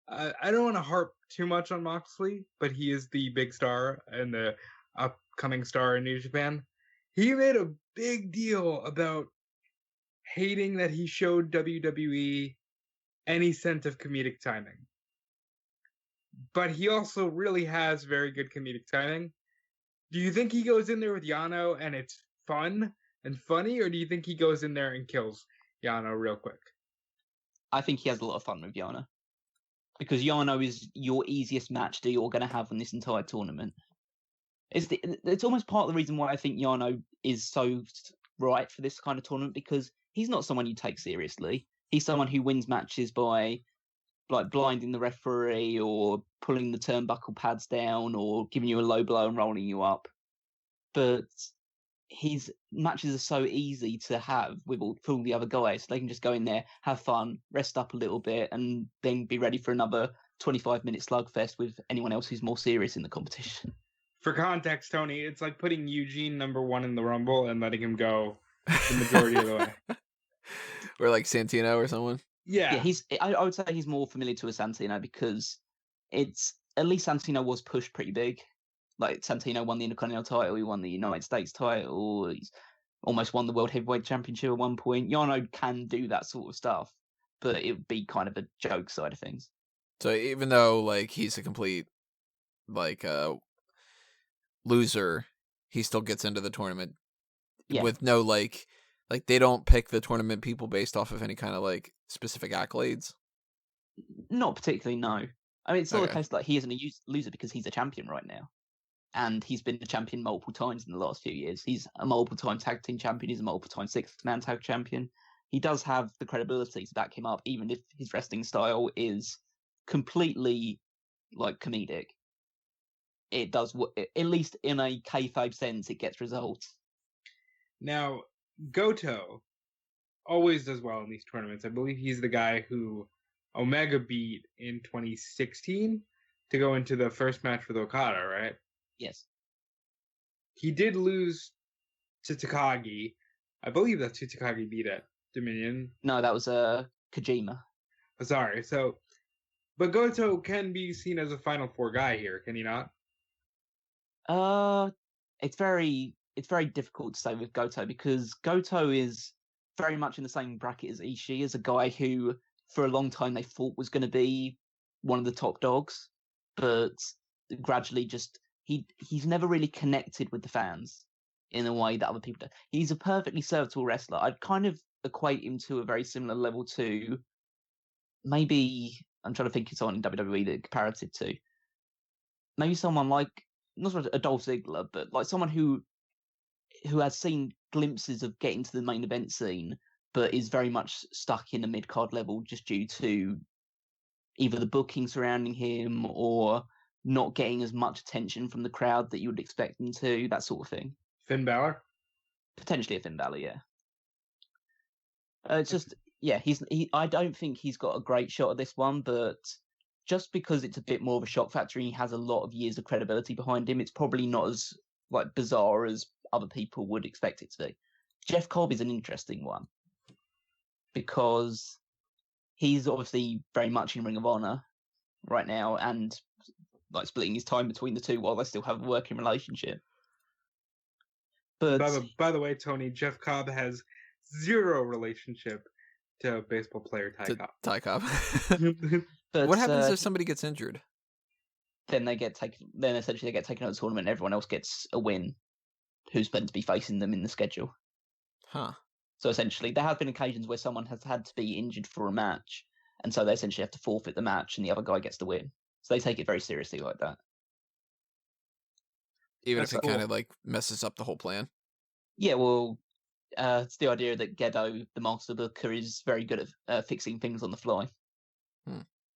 [SPEAKER 3] I don't want to harp too much on Moxley, but he is the big star and the upcoming star in New Japan. He made a big deal about hating that he showed WWE any sense of comedic timing. But he also really has very good comedic timing. Do you think he goes in there with Yano and it's fun and funny, or do you think he goes in there and kills Yano real quick?
[SPEAKER 2] I think he has a lot of fun with Yano, because Yano is your easiest match that you're going to have in this entire tournament. It's almost part of the reason why I think Yano is so right for this kind of tournament, because he's not someone you take seriously. He's someone who wins matches by blinding the referee or pulling the turnbuckle pads down or giving you a low blow and rolling you up. But his matches are so easy to have with all the other guys. They can just go in there, have fun, rest up a little bit, and then be ready for another 25-minute slugfest with anyone else who's more serious in the competition.
[SPEAKER 3] For context, Tony, it's like putting Eugene number 1 in the Rumble and letting him go the majority of the way.
[SPEAKER 1] Or like Santino or someone.
[SPEAKER 2] Yeah, I would say he's more familiar to a Santino, because it's at least Santino was pushed pretty big. Like Santino won the Intercontinental title, he won the United States title, he's almost won the World Heavyweight Championship at one point. Yano can do that sort of stuff, but it would be kind of a joke side of things.
[SPEAKER 1] So even though he's a complete loser, he still gets into the tournament with no they don't pick the tournament people based off of any kind of specific accolades.
[SPEAKER 2] Not particularly, no. I mean, it's not the case he isn't a loser, because he's a champion right now, and he's been a champion multiple times in the last few years. He's a multiple-time tag team champion. He's a multiple-time 6-man tag champion. He does have the credibility to back him up, even if his wrestling style is completely comedic. It does, at least in a kayfabe sense, it gets results.
[SPEAKER 3] Now, Goto always does well in these tournaments. I believe he's the guy who Omega beat in 2016 to go into the first match with Okada, right?
[SPEAKER 2] Yes.
[SPEAKER 3] He did lose to Takagi. I believe that's who Takagi beat at Dominion.
[SPEAKER 2] No, that was Kojima.
[SPEAKER 3] Sorry. But Goto can be seen as a Final Four guy here, can he not?
[SPEAKER 2] It's very difficult to say with Goto, because Goto is very much in the same bracket as Ishii, as a guy who for a long time they thought was going to be one of the top dogs, but gradually just he's never really connected with the fans in a way that other people do. He's a perfectly serviceable wrestler. I'd kind of equate him to a very similar level to, maybe, I'm trying to think of someone in WWE that comparative to, maybe someone like, not sort of a Dolph Ziggler, but someone who has seen glimpses of getting to the main event scene, but is very much stuck in the mid-card level just due to either the booking surrounding him or not getting as much attention from the crowd that you would expect them to, that sort of thing.
[SPEAKER 3] Finn Balor?
[SPEAKER 2] Potentially a Finn Balor, yeah. It's just, yeah, I don't think he's got a great shot at this one, but just because it's a bit more of a shock factor and he has a lot of years of credibility behind him, it's probably not as bizarre as other people would expect it to be. Jeff Cobb is an interesting one because he's obviously very much in Ring of Honor right now and like splitting his time between the two while they still have a working relationship. But
[SPEAKER 3] by the way, Tony, Jeff Cobb has zero relationship to baseball player Ty
[SPEAKER 1] Cobb.
[SPEAKER 2] But
[SPEAKER 1] what happens if somebody gets injured?
[SPEAKER 2] Then they get taken. Then essentially they get taken out of the tournament. And everyone else gets a win. Who's meant to be facing them in the schedule?
[SPEAKER 1] Huh.
[SPEAKER 2] So essentially, there have been occasions where someone has had to be injured for a match, and so they essentially have to forfeit the match, and the other guy gets the win. So they take it very seriously like that.
[SPEAKER 1] Even if it kind of like messes up the whole plan.
[SPEAKER 2] Yeah, well, it's the idea that Gedo, the master booker, is very good at fixing things on the fly.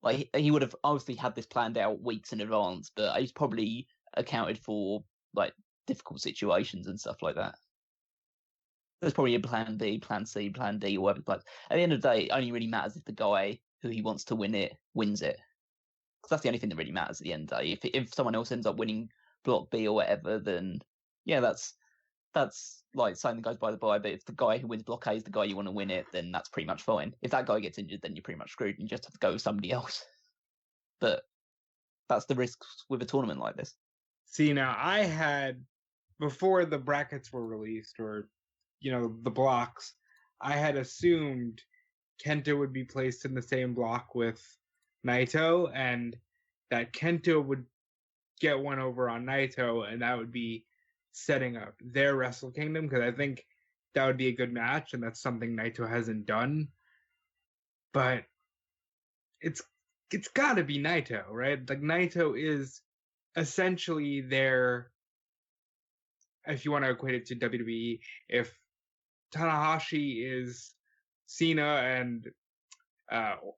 [SPEAKER 2] Like he would have obviously had this planned out weeks in advance, but he's probably accounted for like difficult situations and stuff like that. There's probably a plan B, plan C, plan D, or whatever. But at the end of the day, it only really matters if the guy who he wants to win it wins it. Because that's the only thing that really matters at the end of the day. If someone else ends up winning Block B or whatever, then yeah, that's like something that goes by the by. But if the guy who wins Block A is the guy you want to win it, then that's pretty much fine. If that guy gets injured, then you're pretty much screwed and you just have to go with somebody else. But that's the risks with a tournament like this.
[SPEAKER 3] See, now I had, before the brackets were released, or, you know, the blocks, I had assumed Kenta would be placed in the same block with Naito, and that Kenta would get one over on Naito, and that would be setting up their Wrestle Kingdom, because I think that would be a good match, and that's something Naito hasn't done. But it's got to be Naito, right? Like, Naito is essentially their, if you want to equate it to WWE, if Tanahashi is Cena and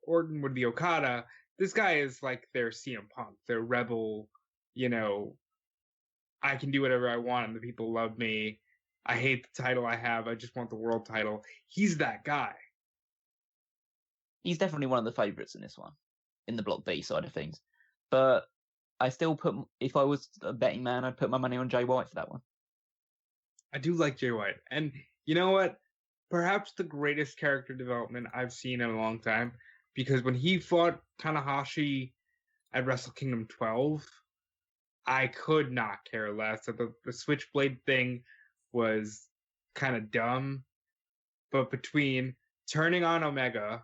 [SPEAKER 3] Orton would be Okada, this guy is like their CM Punk, their rebel, you know, I can do whatever I want and the people love me. I hate the title I have. I just want the world title. He's that guy.
[SPEAKER 2] He's definitely one of the favourites in this one, in the Block B side of things. But I still if I was a betting man, I'd put my money on Jay White for that one.
[SPEAKER 3] I do like Jay White. And you know what? Perhaps the greatest character development I've seen in a long time, because when he fought Tanahashi at Wrestle Kingdom 12, I could not care less. The Switchblade thing was kind of dumb, but between turning on Omega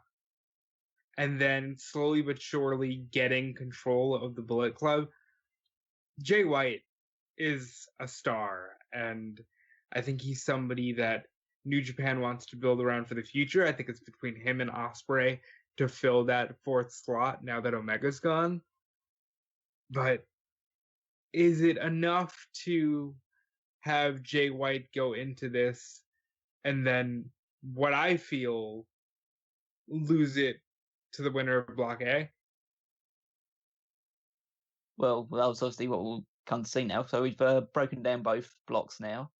[SPEAKER 3] and then slowly but surely getting control of the Bullet Club, Jay White is a star, and I think he's somebody that New Japan wants to build around for the future. I think it's between him and Ospreay to fill that fourth slot now that Omega's gone. But is it enough to have Jay White go into this and then, what I feel, lose it to the winner of Block A?
[SPEAKER 2] Well, that was obviously what we'll come to see now. So we've broken down both blocks now.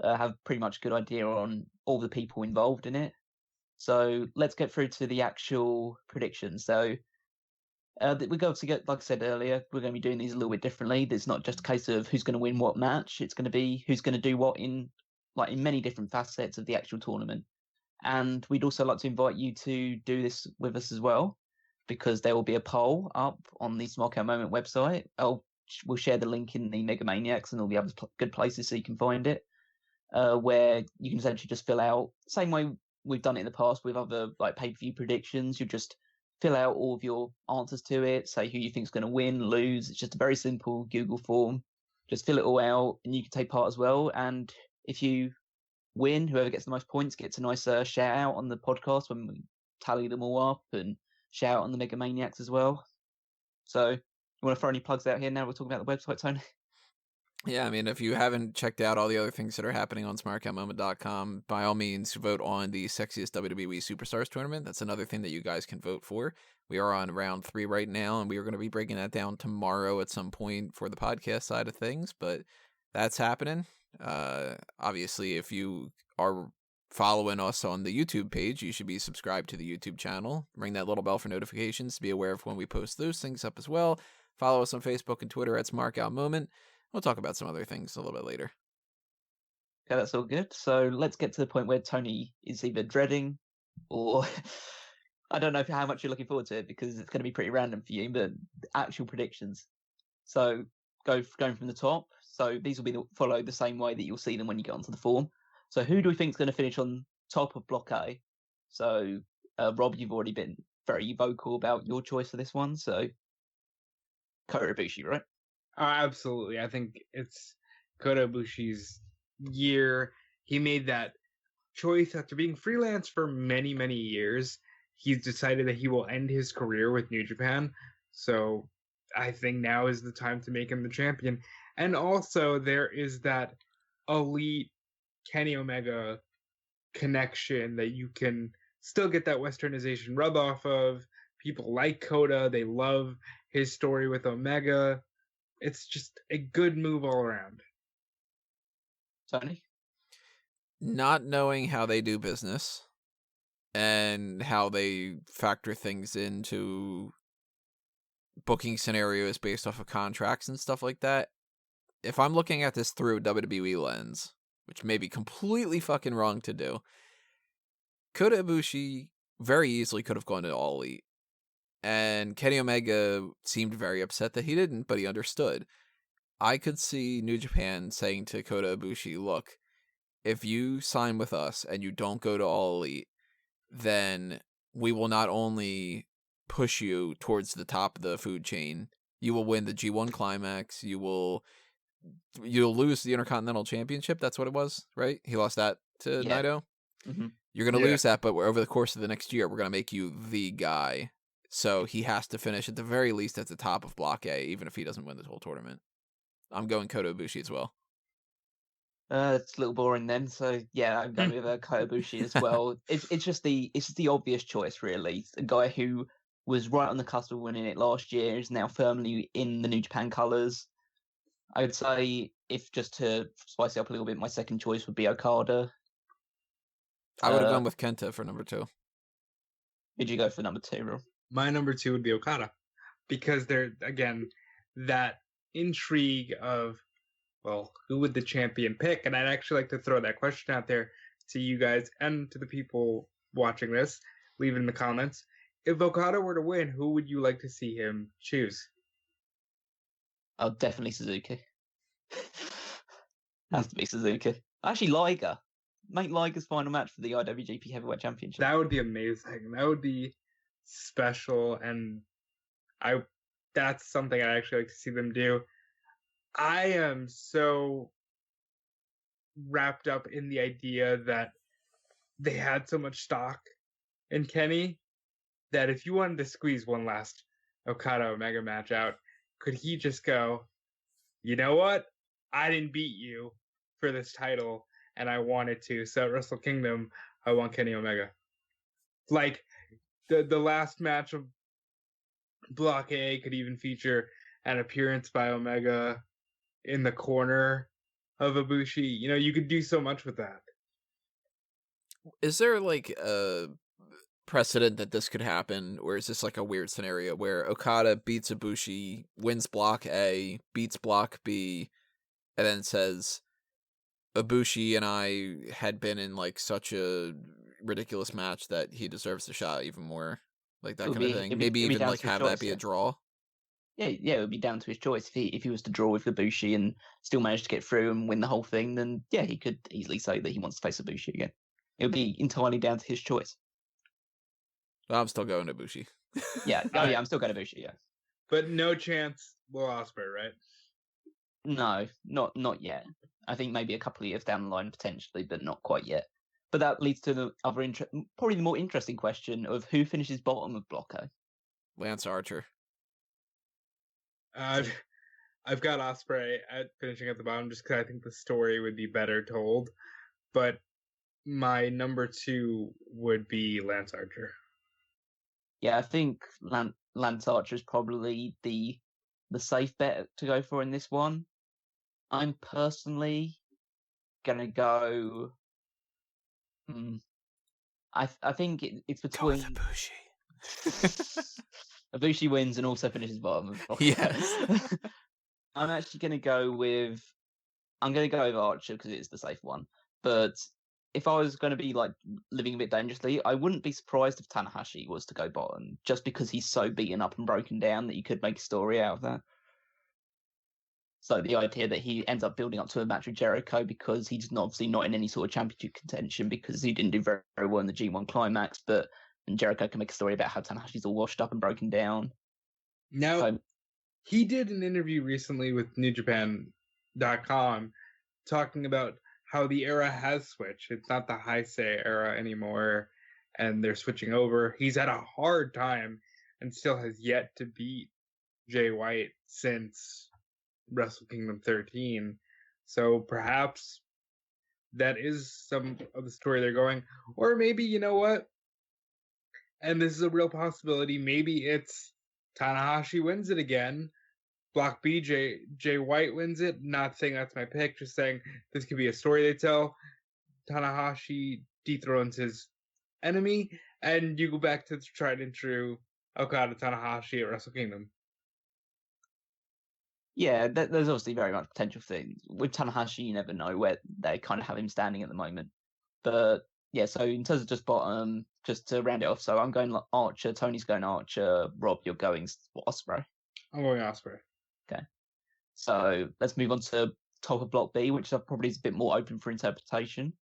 [SPEAKER 2] Have pretty much a good idea on all the people involved in it. So let's get through to the actual predictions. So we're going to get, like I said earlier, we're going to be doing these a little bit differently. There's not just a case of who's going to win what match. It's going to be who's going to do what in many different facets of the actual tournament. And we'd also like to invite you to do this with us as well, because there will be a poll up on the Smark Out Moment website. We'll share the link in the Mega Maniacs and all the other good places so you can find it, where you can essentially just fill out, same way we've done it in the past with other like pay-per-view predictions. You just fill out all of your answers to it, say who you think is going to win, lose. It's just a very simple Google form. Just fill it all out and you can take part as well. And if you win, whoever gets the most points gets a nice shout out on the podcast when we tally them all up, and shout out on the Mega Maniacs as well. So you want to throw any plugs out here now we're talking about the website, Tony?
[SPEAKER 1] Yeah, I mean, if you haven't checked out all the other things that are happening on SmarkOutMoment.com, by all means, vote on the Sexiest WWE Superstars Tournament. That's another thing that you guys can vote for. We are on round 3 right now, and we are going to be breaking that down tomorrow at some point for the podcast side of things, but that's happening. Obviously, if you are following us on the YouTube page, you should be subscribed to the YouTube channel. Ring that little bell for notifications to be aware of when we post those things up as well. Follow us on Facebook and Twitter at SmarkOutMoment. We'll talk about some other things a little bit later.
[SPEAKER 2] Okay, that's all good. So let's get to the point where Tony is either dreading or I don't know how much you're looking forward to it because it's going to be pretty random for you, but actual predictions. So going from the top. So these will follow the same way that you'll see them when you get onto the form. So who do we think is going to finish on top of Block A? So Rob, you've already been very vocal about your choice for this one. So Kota Ibushi, right?
[SPEAKER 3] Absolutely. I think it's Kota Ibushi's year. He made that choice after being freelance for many, many years. He's decided that he will end his career with New Japan. So I think now is the time to make him the champion. And also there is that elite Kenny Omega connection that you can still get that westernization rub off of. People like Kota. They love his story with Omega. It's just a good move all around.
[SPEAKER 2] Tony?
[SPEAKER 1] Not knowing how they do business and how they factor things into booking scenarios based off of contracts and stuff like that, if I'm looking at this through a WWE lens, which may be completely fucking wrong to do, Kota Ibushi very easily could have gone to All Elite. And Kenny Omega seemed very upset that he didn't, but he understood. I could see New Japan saying to Kota Ibushi, look, if you sign with us and you don't go to All Elite, then we will not only push you towards the top of the food chain, you will win the G1 Climax, you'll lose the Intercontinental Championship, that's what it was, right? He lost that to Naito?
[SPEAKER 2] Mm-hmm.
[SPEAKER 1] You're going to lose that, but over the course of the next year, we're going to make you the guy. So he has to finish at the very least at the top of Block A, even if he doesn't win this whole tournament. I'm going Kota Ibushi as well.
[SPEAKER 2] It's a little boring then. So yeah, I'm going with Kota Ibushi as well. It's just the obvious choice, really. A guy who was right on the cusp of winning it last year is now firmly in the New Japan colours. I would say, if just to spice it up a little bit, my second choice would be Okada.
[SPEAKER 1] I would have gone with Kenta for number 2.
[SPEAKER 2] Did you go for number 2, Rob?
[SPEAKER 3] My number 2 would be Okada. Because there, again, that intrigue of, well, who would the champion pick? And I'd actually like to throw that question out there to you guys and to the people watching this. Leave it in the comments. If Okada were to win, who would you like to see him choose?
[SPEAKER 2] Oh, definitely Suzuki. Has to be Suzuki. Actually, Liger. Make Liger's final match for the IWGP Heavyweight Championship.
[SPEAKER 3] That would be amazing. That would be special, and that's something I'd actually like to see them do. I am so wrapped up in the idea that they had so much stock in Kenny that if you wanted to squeeze one last Okada Omega match out, could he just go, you know what? I didn't beat you for this title, and I wanted to. So at Wrestle Kingdom, I want Kenny Omega. Like, the last match of Block A could even feature an appearance by Omega in the corner of Ibushi. You know, you could do so much with that.
[SPEAKER 1] Is there like a precedent that this could happen, or is this like a weird scenario where Okada beats Ibushi, wins Block A, beats Block B, and then says, Ibushi and I had been in like such a ridiculous match that he deserves the shot even more, like that kind of thing. Maybe even like have that be a draw.
[SPEAKER 2] Yeah, it would be down to his choice. If he was to draw with Ibushi and still manage to get through and win the whole thing, then yeah, he could easily say that he wants to face Ibushi again. It would be entirely down to his choice.
[SPEAKER 1] Well, I'm still going to Ibushi.
[SPEAKER 2] Yeah, I'm still going to Ibushi. Yeah,
[SPEAKER 3] but no chance Will Ospreay, right?
[SPEAKER 2] No, not yet. I think maybe a couple of years down the line potentially, but not quite yet. But that leads to the other probably the more interesting question of who finishes bottom of Block A.
[SPEAKER 1] Lance Archer.
[SPEAKER 3] I've got Ospreay finishing at the bottom just because I think the story would be better told. But my number 2 would be Lance Archer.
[SPEAKER 2] Yeah, I think Lance Archer is probably the safe bet to go for in this one. I'm personally gonna go. I think it's between
[SPEAKER 1] Ibushi.
[SPEAKER 2] Ibushi wins and also finishes bottom.
[SPEAKER 1] Yes.
[SPEAKER 2] I'm actually gonna go with I'm going to go over Archer because it's the safe one. But if I was going to be like living a bit dangerously, I wouldn't be surprised if Tanahashi was to go bottom, just because he's so beaten up and broken down that you could make a story out of that. So the idea that he ends up building up to a match with Jericho because he's obviously not in any sort of championship contention because he didn't do very, very well in the G1 Climax, and Jericho can make a story about how Tanahashi's all washed up and broken down.
[SPEAKER 3] Now,
[SPEAKER 2] So,
[SPEAKER 3] he did an interview recently with NewJapan.com talking about how the era has switched. It's not the Heisei era anymore, and they're switching over. He's had a hard time and still has yet to beat Jay White since Wrestle Kingdom 13. So perhaps that is some of the story they're going. Or maybe, you know what? And this is a real possibility. Maybe it's Tanahashi wins it again. Block B, Jay White wins it. Not saying that's my pick, just saying this could be a story they tell. Tanahashi dethrones his enemy, and you go back to the tried and true Okada Tanahashi at Wrestle Kingdom.
[SPEAKER 2] yeah, there's obviously very much potential for things. With Tanahashi, you never know where they kind of have him standing at the moment. But yeah, so in terms of just bottom, just to round it off, so I'm going Archer, Tony's going Archer, Rob, you're going Ospreay.
[SPEAKER 3] I'm going Ospreay.
[SPEAKER 2] Okay. So let's move on to top of Block B, which probably is a bit more open for interpretation.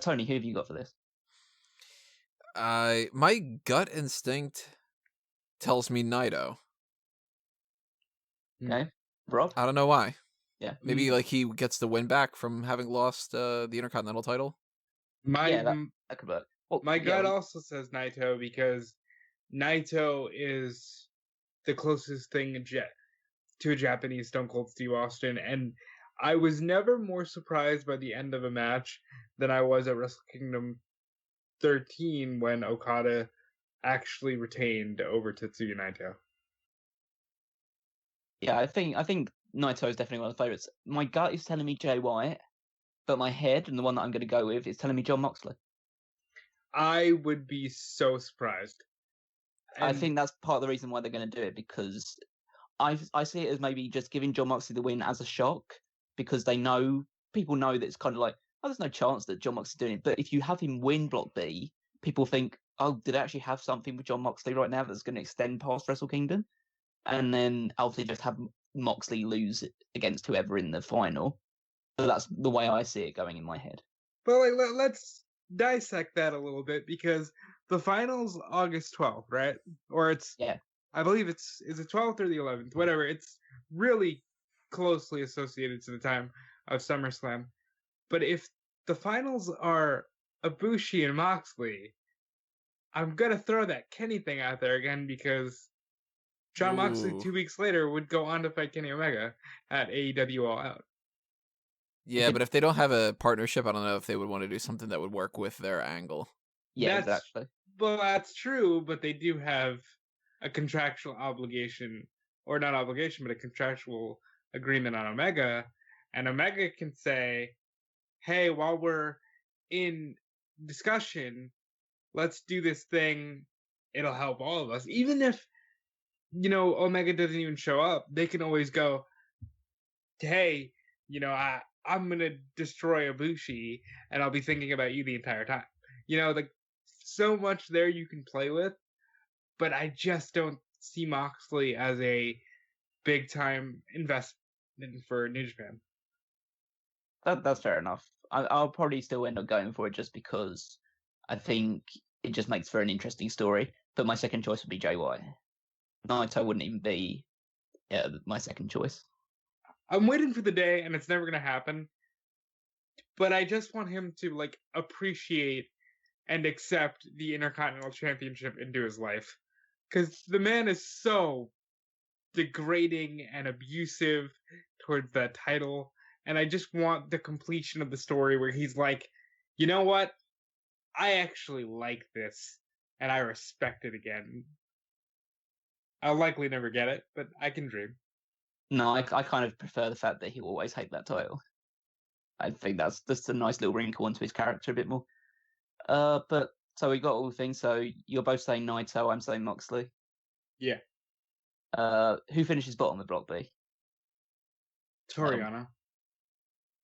[SPEAKER 2] Tony, who have you got for this?
[SPEAKER 1] My gut instinct tells me Naito.
[SPEAKER 2] Okay. Rob?
[SPEAKER 1] I don't know why.
[SPEAKER 2] Yeah.
[SPEAKER 1] Maybe like he gets the win back from having lost the Intercontinental title.
[SPEAKER 2] That could work. Well,
[SPEAKER 3] My gut also says Naito because Naito is the closest thing to a Japanese Stone Cold Steve Austin, and I was never more surprised by the end of a match than I was at Wrestle Kingdom 13 when Okada actually retained over Tetsuya Naito.
[SPEAKER 2] Yeah, I think Naito is definitely one of the favourites. My gut is telling me Jay White, but my head, and the one that I'm going to go with, is telling me Jon Moxley.
[SPEAKER 3] I would be so surprised.
[SPEAKER 2] I think that's part of the reason why they're going to do it, because I see it as maybe just giving Jon Moxley the win as a shock, because people know that it's kind of like, oh, there's no chance that Jon Moxley's doing it. But if you have him win Block B, people think, oh, did I actually have something with Jon Moxley right now that's going to extend past Wrestle Kingdom? And then obviously just have Moxley lose against whoever in the final. So that's the way I see it going in my head.
[SPEAKER 3] But let's dissect that a little bit, because the final's August 12th, right? Or I believe is the 12th or the 11th, whatever. It's really closely associated to the time of SummerSlam. But if the finals are Ibushi and Moxley, I'm going to throw that Kenny thing out there again, because Jon Moxley 2 weeks later would go on to fight Kenny Omega at AEW All Out.
[SPEAKER 1] Yeah, but if they don't have a partnership, I don't know if they would want to do something that would work with their angle.
[SPEAKER 2] Yeah, exactly.
[SPEAKER 3] Well, that's true, but they do have a contractual obligation, or not obligation, but a contractual agreement on Omega, and Omega can say, hey, while we're in discussion, let's do this thing, it'll help all of us. Even if, Omega doesn't even show up, they can always go, hey, I'm going to destroy Ibushi, and I'll be thinking about you the entire time. So much there you can play with, but I just don't see Moxley as a big-time investment for New Japan.
[SPEAKER 2] That's fair enough. I'll probably still end up going for it just because I think it just makes for an interesting story. But my second choice would be Jay White. Naito wouldn't even be my second choice.
[SPEAKER 3] I'm waiting for the day, and it's never going to happen. But I just want him to appreciate and accept the Intercontinental Championship into his life. Because the man is so degrading and abusive towards that title. And I just want the completion of the story where he's like, you know what? I actually like this, and I respect it again. I'll likely never get it, but I can dream.
[SPEAKER 2] No, I kind of prefer the fact that he'll always hate that title. I think that's just a nice little wrinkle into his character a bit more. But so we got all the things. So you're both saying Naito, I'm saying Moxley.
[SPEAKER 3] Yeah.
[SPEAKER 2] Who finishes bottom of Block B?
[SPEAKER 3] Toru Yano.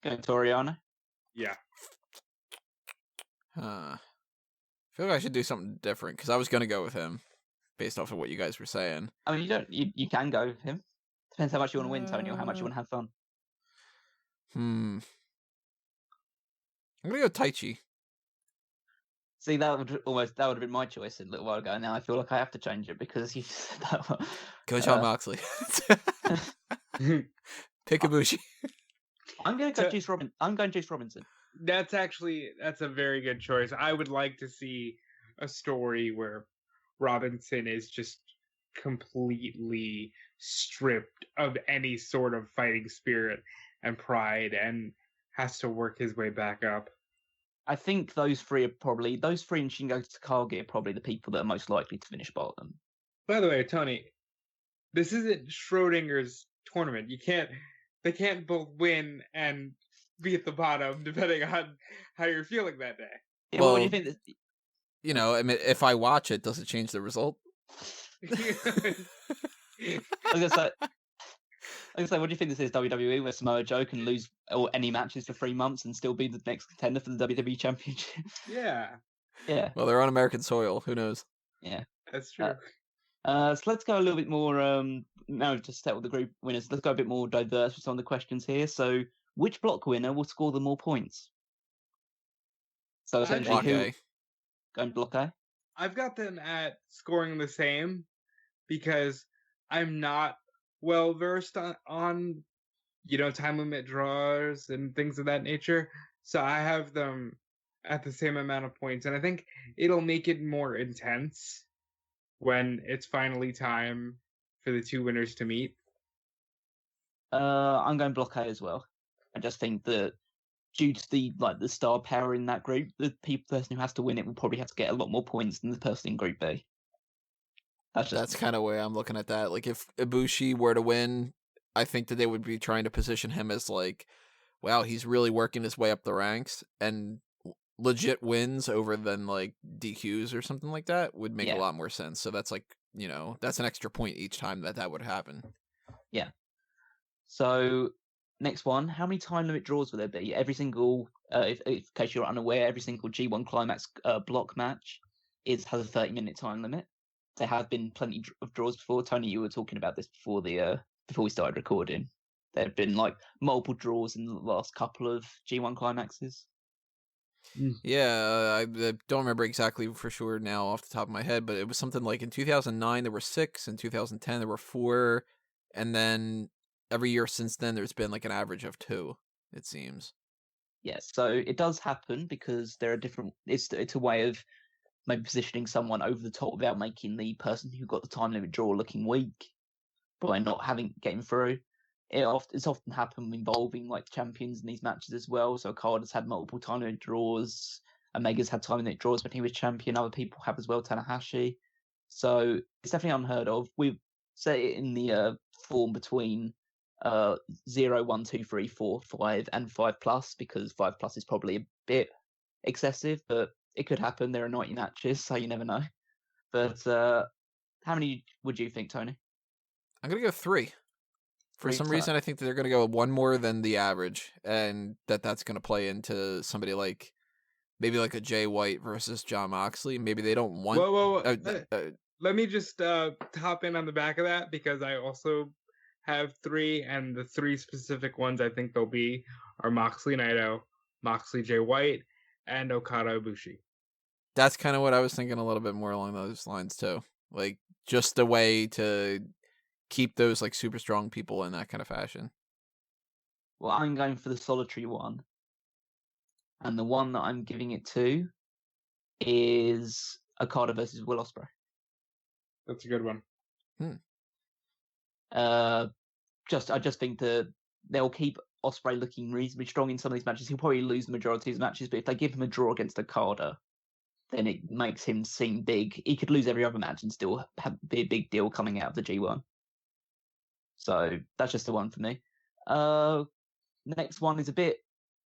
[SPEAKER 2] Going Toru Yano.
[SPEAKER 3] Yeah.
[SPEAKER 1] I feel like I should do something different because I was gonna go with him based off of what you guys were saying.
[SPEAKER 2] I mean, you can go with him. Depends how much you want to win, Tony, or how much you want to have fun.
[SPEAKER 1] I'm gonna go Taichi.
[SPEAKER 2] See, that would have been my choice a little while ago. Now I feel like I have to change it because you said that one.
[SPEAKER 1] Go Jon Moxley. Pick Ibushi.
[SPEAKER 2] I'm going to go Juice Robinson. I'm going Juice Robinson.
[SPEAKER 3] That's a very good choice. I would like to see a story where Robinson is just completely stripped of any sort of fighting spirit and pride and has to work his way back up.
[SPEAKER 2] I think those three and Shingo Takagi are probably the people that are most likely to finish bottom.
[SPEAKER 3] By the way, Tony, this isn't Schrodinger's tournament. They can't both win and be at the bottom depending on how you're feeling that day.
[SPEAKER 2] Yeah, well, what do you think?
[SPEAKER 1] You know, I mean, if I watch it, does it change the result?
[SPEAKER 2] I was gonna say, what do you think this is, WWE, where Samoa Joe can lose any matches for 3 months and still be the next contender for the WWE Championship?
[SPEAKER 3] Yeah.
[SPEAKER 2] Yeah.
[SPEAKER 1] Well, they're on American soil. Who knows?
[SPEAKER 2] Yeah.
[SPEAKER 3] That's true.
[SPEAKER 2] So let's go a little bit more, now to settle the group winners, let's go a bit more diverse with some of the questions here. So, which block winner will score the more points? So essentially, going block A?
[SPEAKER 3] I've got them at scoring the same because I'm not well versed on time limit draws and things of that nature. So I have them at the same amount of points, and I think it'll make it more intense when it's finally time for the two winners to meet.
[SPEAKER 2] I'm going block A as well. I just think that due to the star power in that group, the person who has to win it will probably have to get a lot more points than the person in Group B.
[SPEAKER 1] That's kind of the way I'm looking at that. Like, if Ibushi were to win, I think that they would be trying to position him as like, wow, he's really working his way up the ranks, and legit wins over than like DQs or something like that would make a lot more sense. So that's like, that's an extra point each time that would happen.
[SPEAKER 2] Yeah. So next one, how many time limit draws will there be? Every single, in case you're unaware, every single G1 Climax block match has a 30-minute time limit. There have been plenty of draws before. Tony, you were talking about this before we started recording. There have been like multiple draws in the last couple of G1 Climaxes.
[SPEAKER 1] Yeah, I don't remember exactly for sure now off the top of my head, but it was something like in 2009 there were 6, in 2010 there were 4, and then every year since then there's been like an average of 2, it seems.
[SPEAKER 2] Yes, so it does happen because there are different. It's a way of maybe positioning someone over the top without making the person who got the time limit draw looking weak by not getting through. It's often happened involving like champions in these matches as well. So Okada's had multiple time limit draws. Omega's had time limit draws when he was champion. Other people have as well, Tanahashi. So it's definitely unheard of. We've set it in the form between 0, 1, 2, 3, 4, 5, and 5+, because 5+ is probably a bit excessive, but it could happen. There are 90 matches, so you never know. But how many would you think, Tony?
[SPEAKER 1] I'm going to go 3. For some reason, I think that they're going to go one more than the average, and that's going to play into somebody like, maybe like a Jay White versus Jon Moxley. Maybe they don't want...
[SPEAKER 3] Whoa. Let me just hop in on the back of that, because I also have 3, and the 3 specific ones I think they'll be are Moxley Naito, Moxley Jay White, and Okada Ibushi.
[SPEAKER 1] That's kind of what I was thinking, a little bit more along those lines too. Like, just a way to keep those like super strong people in that kind of fashion.
[SPEAKER 2] Well, I'm going for the solitary one. And the one that I'm giving it to is Okada versus Will Ospreay.
[SPEAKER 3] That's a good one.
[SPEAKER 2] I just think that they'll keep Ospreay looking reasonably strong in some of these matches. He'll probably lose the majority of his matches, but if they give him a draw against Okada, then it makes him seem big. He could lose every other match and still be a big deal coming out of the G1. So that's just the one for me. Next one is a bit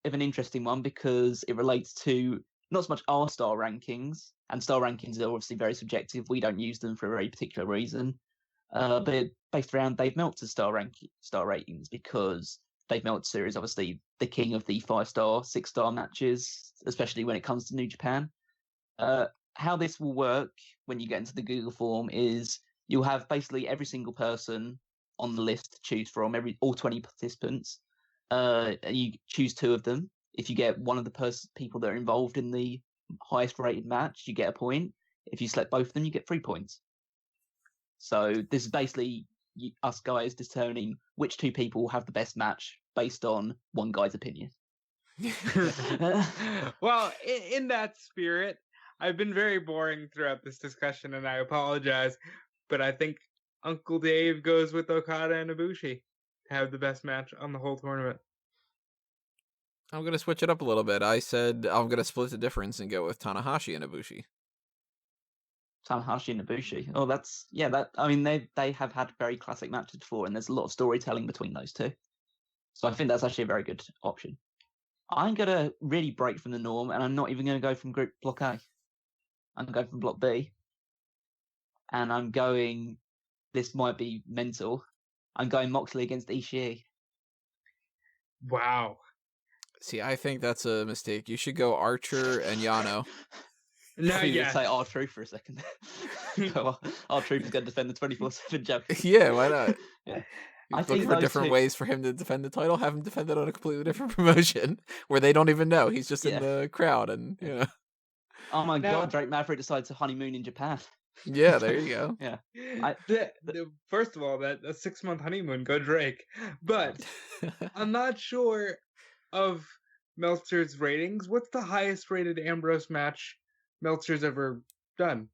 [SPEAKER 2] of an interesting one because it relates to not so much our star rankings, and star rankings are obviously very subjective. We don't use them for a very particular reason. But based around Dave Meltzer's star ratings, because Dave Meltzer is obviously the king of the 5-star, 6-star matches, especially when it comes to New Japan. How this will work when you get into the Google form is you'll have basically every single person on the list to choose from, all 20 participants. You choose 2 of them. If you get one of the people that are involved in the highest rated match, you get a point. If you select both of them, you get 3 points. So this is basically us guys determining which 2 people will have the best match based on one guy's opinion.
[SPEAKER 3] Well, in that spirit, I've been very boring throughout this discussion, and I apologize, but I think Uncle Dave goes with Okada and Ibushi to have the best match on the whole tournament.
[SPEAKER 1] I'm going to switch it up a little bit. I said I'm going to split the difference and go with Tanahashi and Ibushi.
[SPEAKER 2] Tanahashi and Ibushi. Oh, they have had very classic matches before, and there's a lot of storytelling between those 2. So I think that's actually a very good option. I'm going to really break from the norm, and I'm not even going to go from Block A. I'm going from Block B. And I'm going, this might be mental, I'm going Moxley against Ishii.
[SPEAKER 3] Wow.
[SPEAKER 1] See, I think that's a mistake. You should go Archer and Yano.
[SPEAKER 3] No, yeah.
[SPEAKER 2] Say R-Truth for a second. R-Truth is going to defend the 24/7 joke.
[SPEAKER 1] Yeah, why not?
[SPEAKER 2] Yeah.
[SPEAKER 1] I think for different ways for him to defend the title. Have him defend it on a completely different promotion where they don't even know. He's just in the crowd, and you know.
[SPEAKER 2] Oh my God! Drake Maverick decides to honeymoon in Japan.
[SPEAKER 1] Yeah, there you go.
[SPEAKER 2] Yeah.
[SPEAKER 3] First of all, that a 6-month honeymoon, go Drake. But I'm not sure of Meltzer's ratings. What's the highest rated Ambrose match Meltzer's ever done?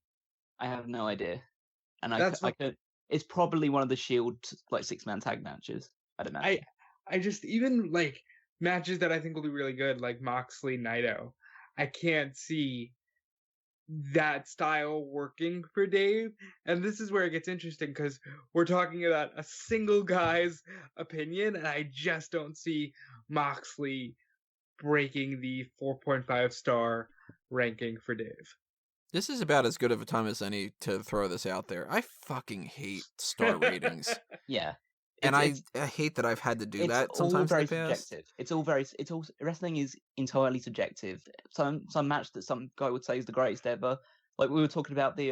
[SPEAKER 2] I have no idea, and it's probably one of the Shield 6-man tag matches. I'd imagine.
[SPEAKER 3] I just, even matches that I think will be really good, like Moxley Naito, I can't see that style working for Dave. And this is where it gets interesting, because we're talking about a single guy's opinion, and I just don't see Moxley breaking the 4.5 star ranking for Dave.
[SPEAKER 1] This is about as good of a time as any to throw this out there. I fucking hate star ratings.
[SPEAKER 2] Yeah.
[SPEAKER 1] And I hate that I've had to do that sometimes.
[SPEAKER 2] It's all very subjective. It's all wrestling is entirely subjective. Some match that some guy would say is the greatest ever. Like we were talking about the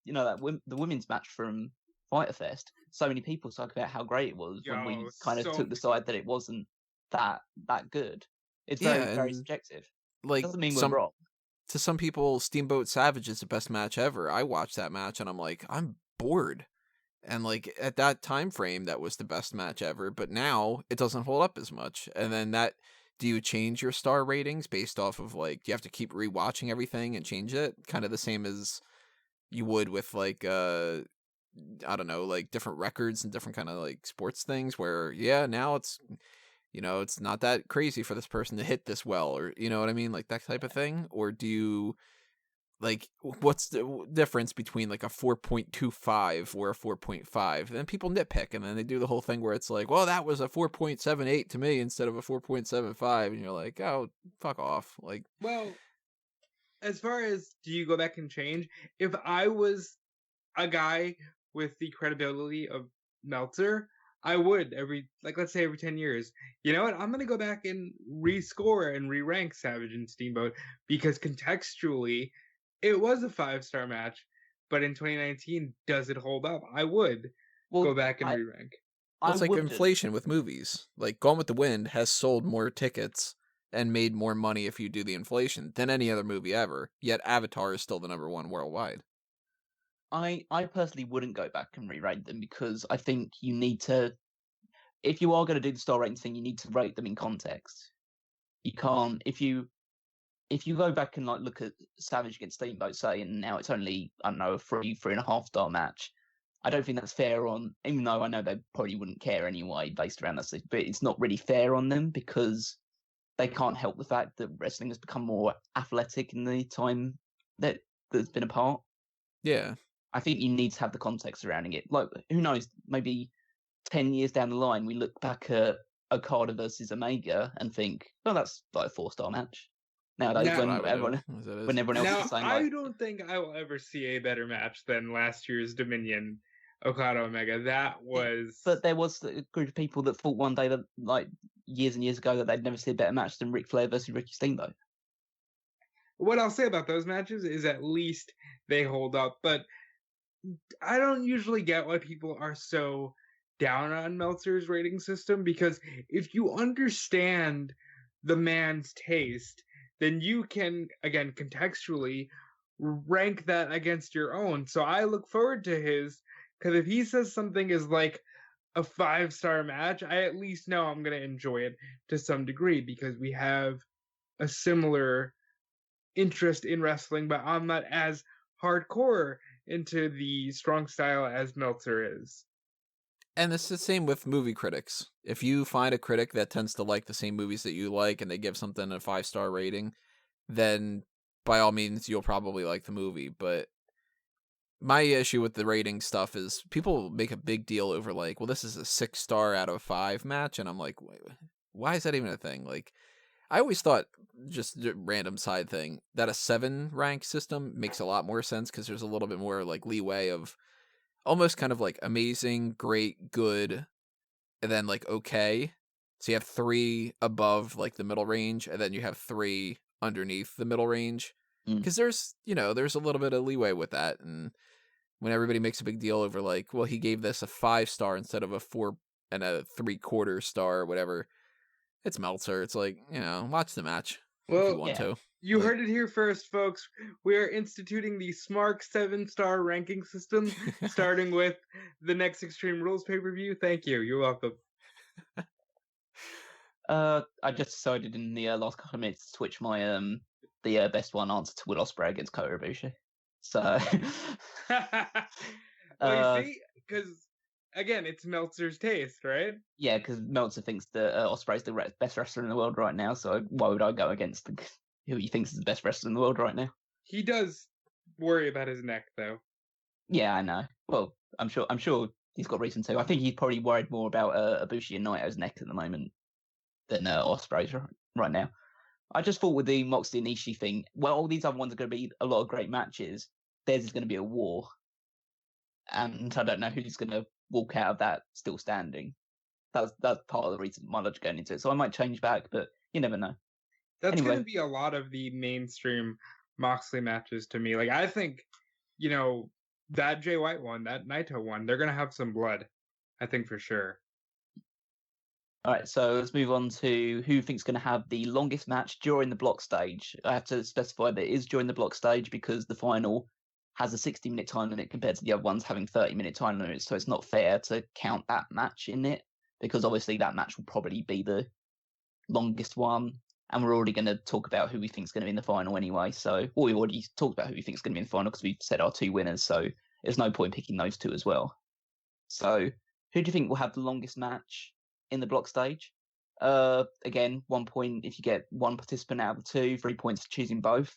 [SPEAKER 2] the women's match from Fyter Fest. So many people talk about how great it was when we kind of took the side that it wasn't that good. It's very subjective.
[SPEAKER 1] Like,
[SPEAKER 2] doesn't mean we're wrong.
[SPEAKER 1] To some people, Steamboat Savage is the best match ever. I watched that match and I'm like, I'm bored. And like at that time frame, that was the best match ever. But now it doesn't hold up as much. And then do you change your star ratings based off of do you have to keep rewatching everything and change it? Kind of the same as you would with I don't know, different records and different kind of sports things where, now it's, it's not that crazy for this person to hit this well, or, you know what I mean? Like that type of thing. Or do you what's the difference between a 4.25 or a 4.5? Then people nitpick, and then they do the whole thing where it's like, well, that was a 4.78 to me instead of a 4.75. And you're like, oh, fuck off.
[SPEAKER 3] Well, as far as do you go back and change? If I was a guy with the credibility of Meltzer, I would let's say every 10 years. You know what? I'm going to go back and rescore and re-rank Savage and Steamboat, because contextually, it was a 5-star match, but in 2019, does it hold up? I would go back and re-rank.
[SPEAKER 1] It's like inflation with movies. Like Gone with the Wind has sold more tickets and made more money if you do the inflation than any other movie ever, yet Avatar is still the #1 worldwide.
[SPEAKER 2] I personally wouldn't go back and re-rate them, because I think you need to, if you are going to do the star rating thing, you need to rate them in context. You can't, if you go back and look at Savage against Steamboat, say, and now it's only, I don't know, a 3.5 star match, I don't think that's fair on, even though I know they probably wouldn't care anyway based around that, but it's not really fair on them, because they can't help the fact that wrestling has become more athletic in the time that's been apart.
[SPEAKER 1] Yeah.
[SPEAKER 2] I think you need to have the context surrounding it. Who knows, maybe 10 years down the line, we look back at Okada versus Omega and think, oh, that's a 4-star match. Nowadays, when everyone else is saying,
[SPEAKER 3] I don't think I will ever see a better match than last year's Dominion Okada Omega. That was.
[SPEAKER 2] But there was a group of people that thought one day that, like, years and years ago, that they'd never see a better match than Ric Flair versus Ricky Steamboat.
[SPEAKER 3] What I'll say about those matches is at least they hold up, but I don't usually get why people are so down on Meltzer's rating system, because if you understand the man's taste, then you can, again, contextually rank that against your own. So I look forward to his, because if he says something is like a 5-star match, I at least know I'm going to enjoy it to some degree, because we have a similar interest in wrestling, but I'm not as hardcore into the strong style as Meltzer is.
[SPEAKER 1] And it's the same with movie critics. If you find a critic that tends to like the same movies that you like and they give something a 5-star rating, then by all means you'll probably like the movie. But my issue with the rating stuff is people make a big deal over like, well, this is a 6-star out of 5 match, and I'm like, wait, why is that even a thing? Like, I always thought, just a random side thing, that a 7 rank system makes a lot more sense because there's a little bit more like leeway of almost kind of like amazing, great, good, and then like okay. So you have 3 above like the middle range, and then you have 3 underneath the middle range. Because there's a little bit of leeway with that. And when everybody makes a big deal over like, well, he gave this a 5-star instead of a 4 and a 3/4 star or whatever, it's Meltzer. It's like, watch the match if you want to.
[SPEAKER 3] You heard it here first, folks. We are instituting the Smark 7-star ranking system, starting with the next Extreme Rules pay-per-view. Thank you. You're welcome.
[SPEAKER 2] I just decided in the last couple of minutes to switch my the best one answer to Will Ospreay against Kota Ibushi. So,
[SPEAKER 3] well, you see, because again, it's Meltzer's taste, right?
[SPEAKER 2] Yeah, because Meltzer thinks that Ospreay's the best wrestler in the world right now. So why would I go against who he thinks is the best wrestler in the world right now?
[SPEAKER 3] He does worry about his neck, though.
[SPEAKER 2] Yeah, I know. Well, I'm sure he's got reason to. I think he's probably worried more about Ibushi and Naito's neck at the moment than Ospreay's right now. I just thought with the Moxley and Ishii thing, well, all these other ones are going to be a lot of great matches. Theirs is going to be a war, and I don't know who's going to walk out of that still standing. That's part of the reason my logic going into it. So I might change back, but you never know.
[SPEAKER 3] That's going to be a lot of the mainstream Moxley matches to me. Like, I think, that Jay White one, that Naito one, they're going to have some blood. I think for sure.
[SPEAKER 2] All right, so let's move on to who thinks going to have the longest match during the block stage. I have to specify that it is during the block stage because the final has a 60-minute time limit compared to the other ones having 30-minute time limits. So it's not fair to count that match in it because obviously that match will probably be the longest one. And we're already going to talk about who we think is going to be in the final anyway. So, we've already talked about who we think is going to be in the final because we've said our 2 winners. So there's no point picking those 2 as well. So who do you think will have the longest match in the block stage? Again, 1 point if you get 1 participant out of the 2, 3 points for choosing both.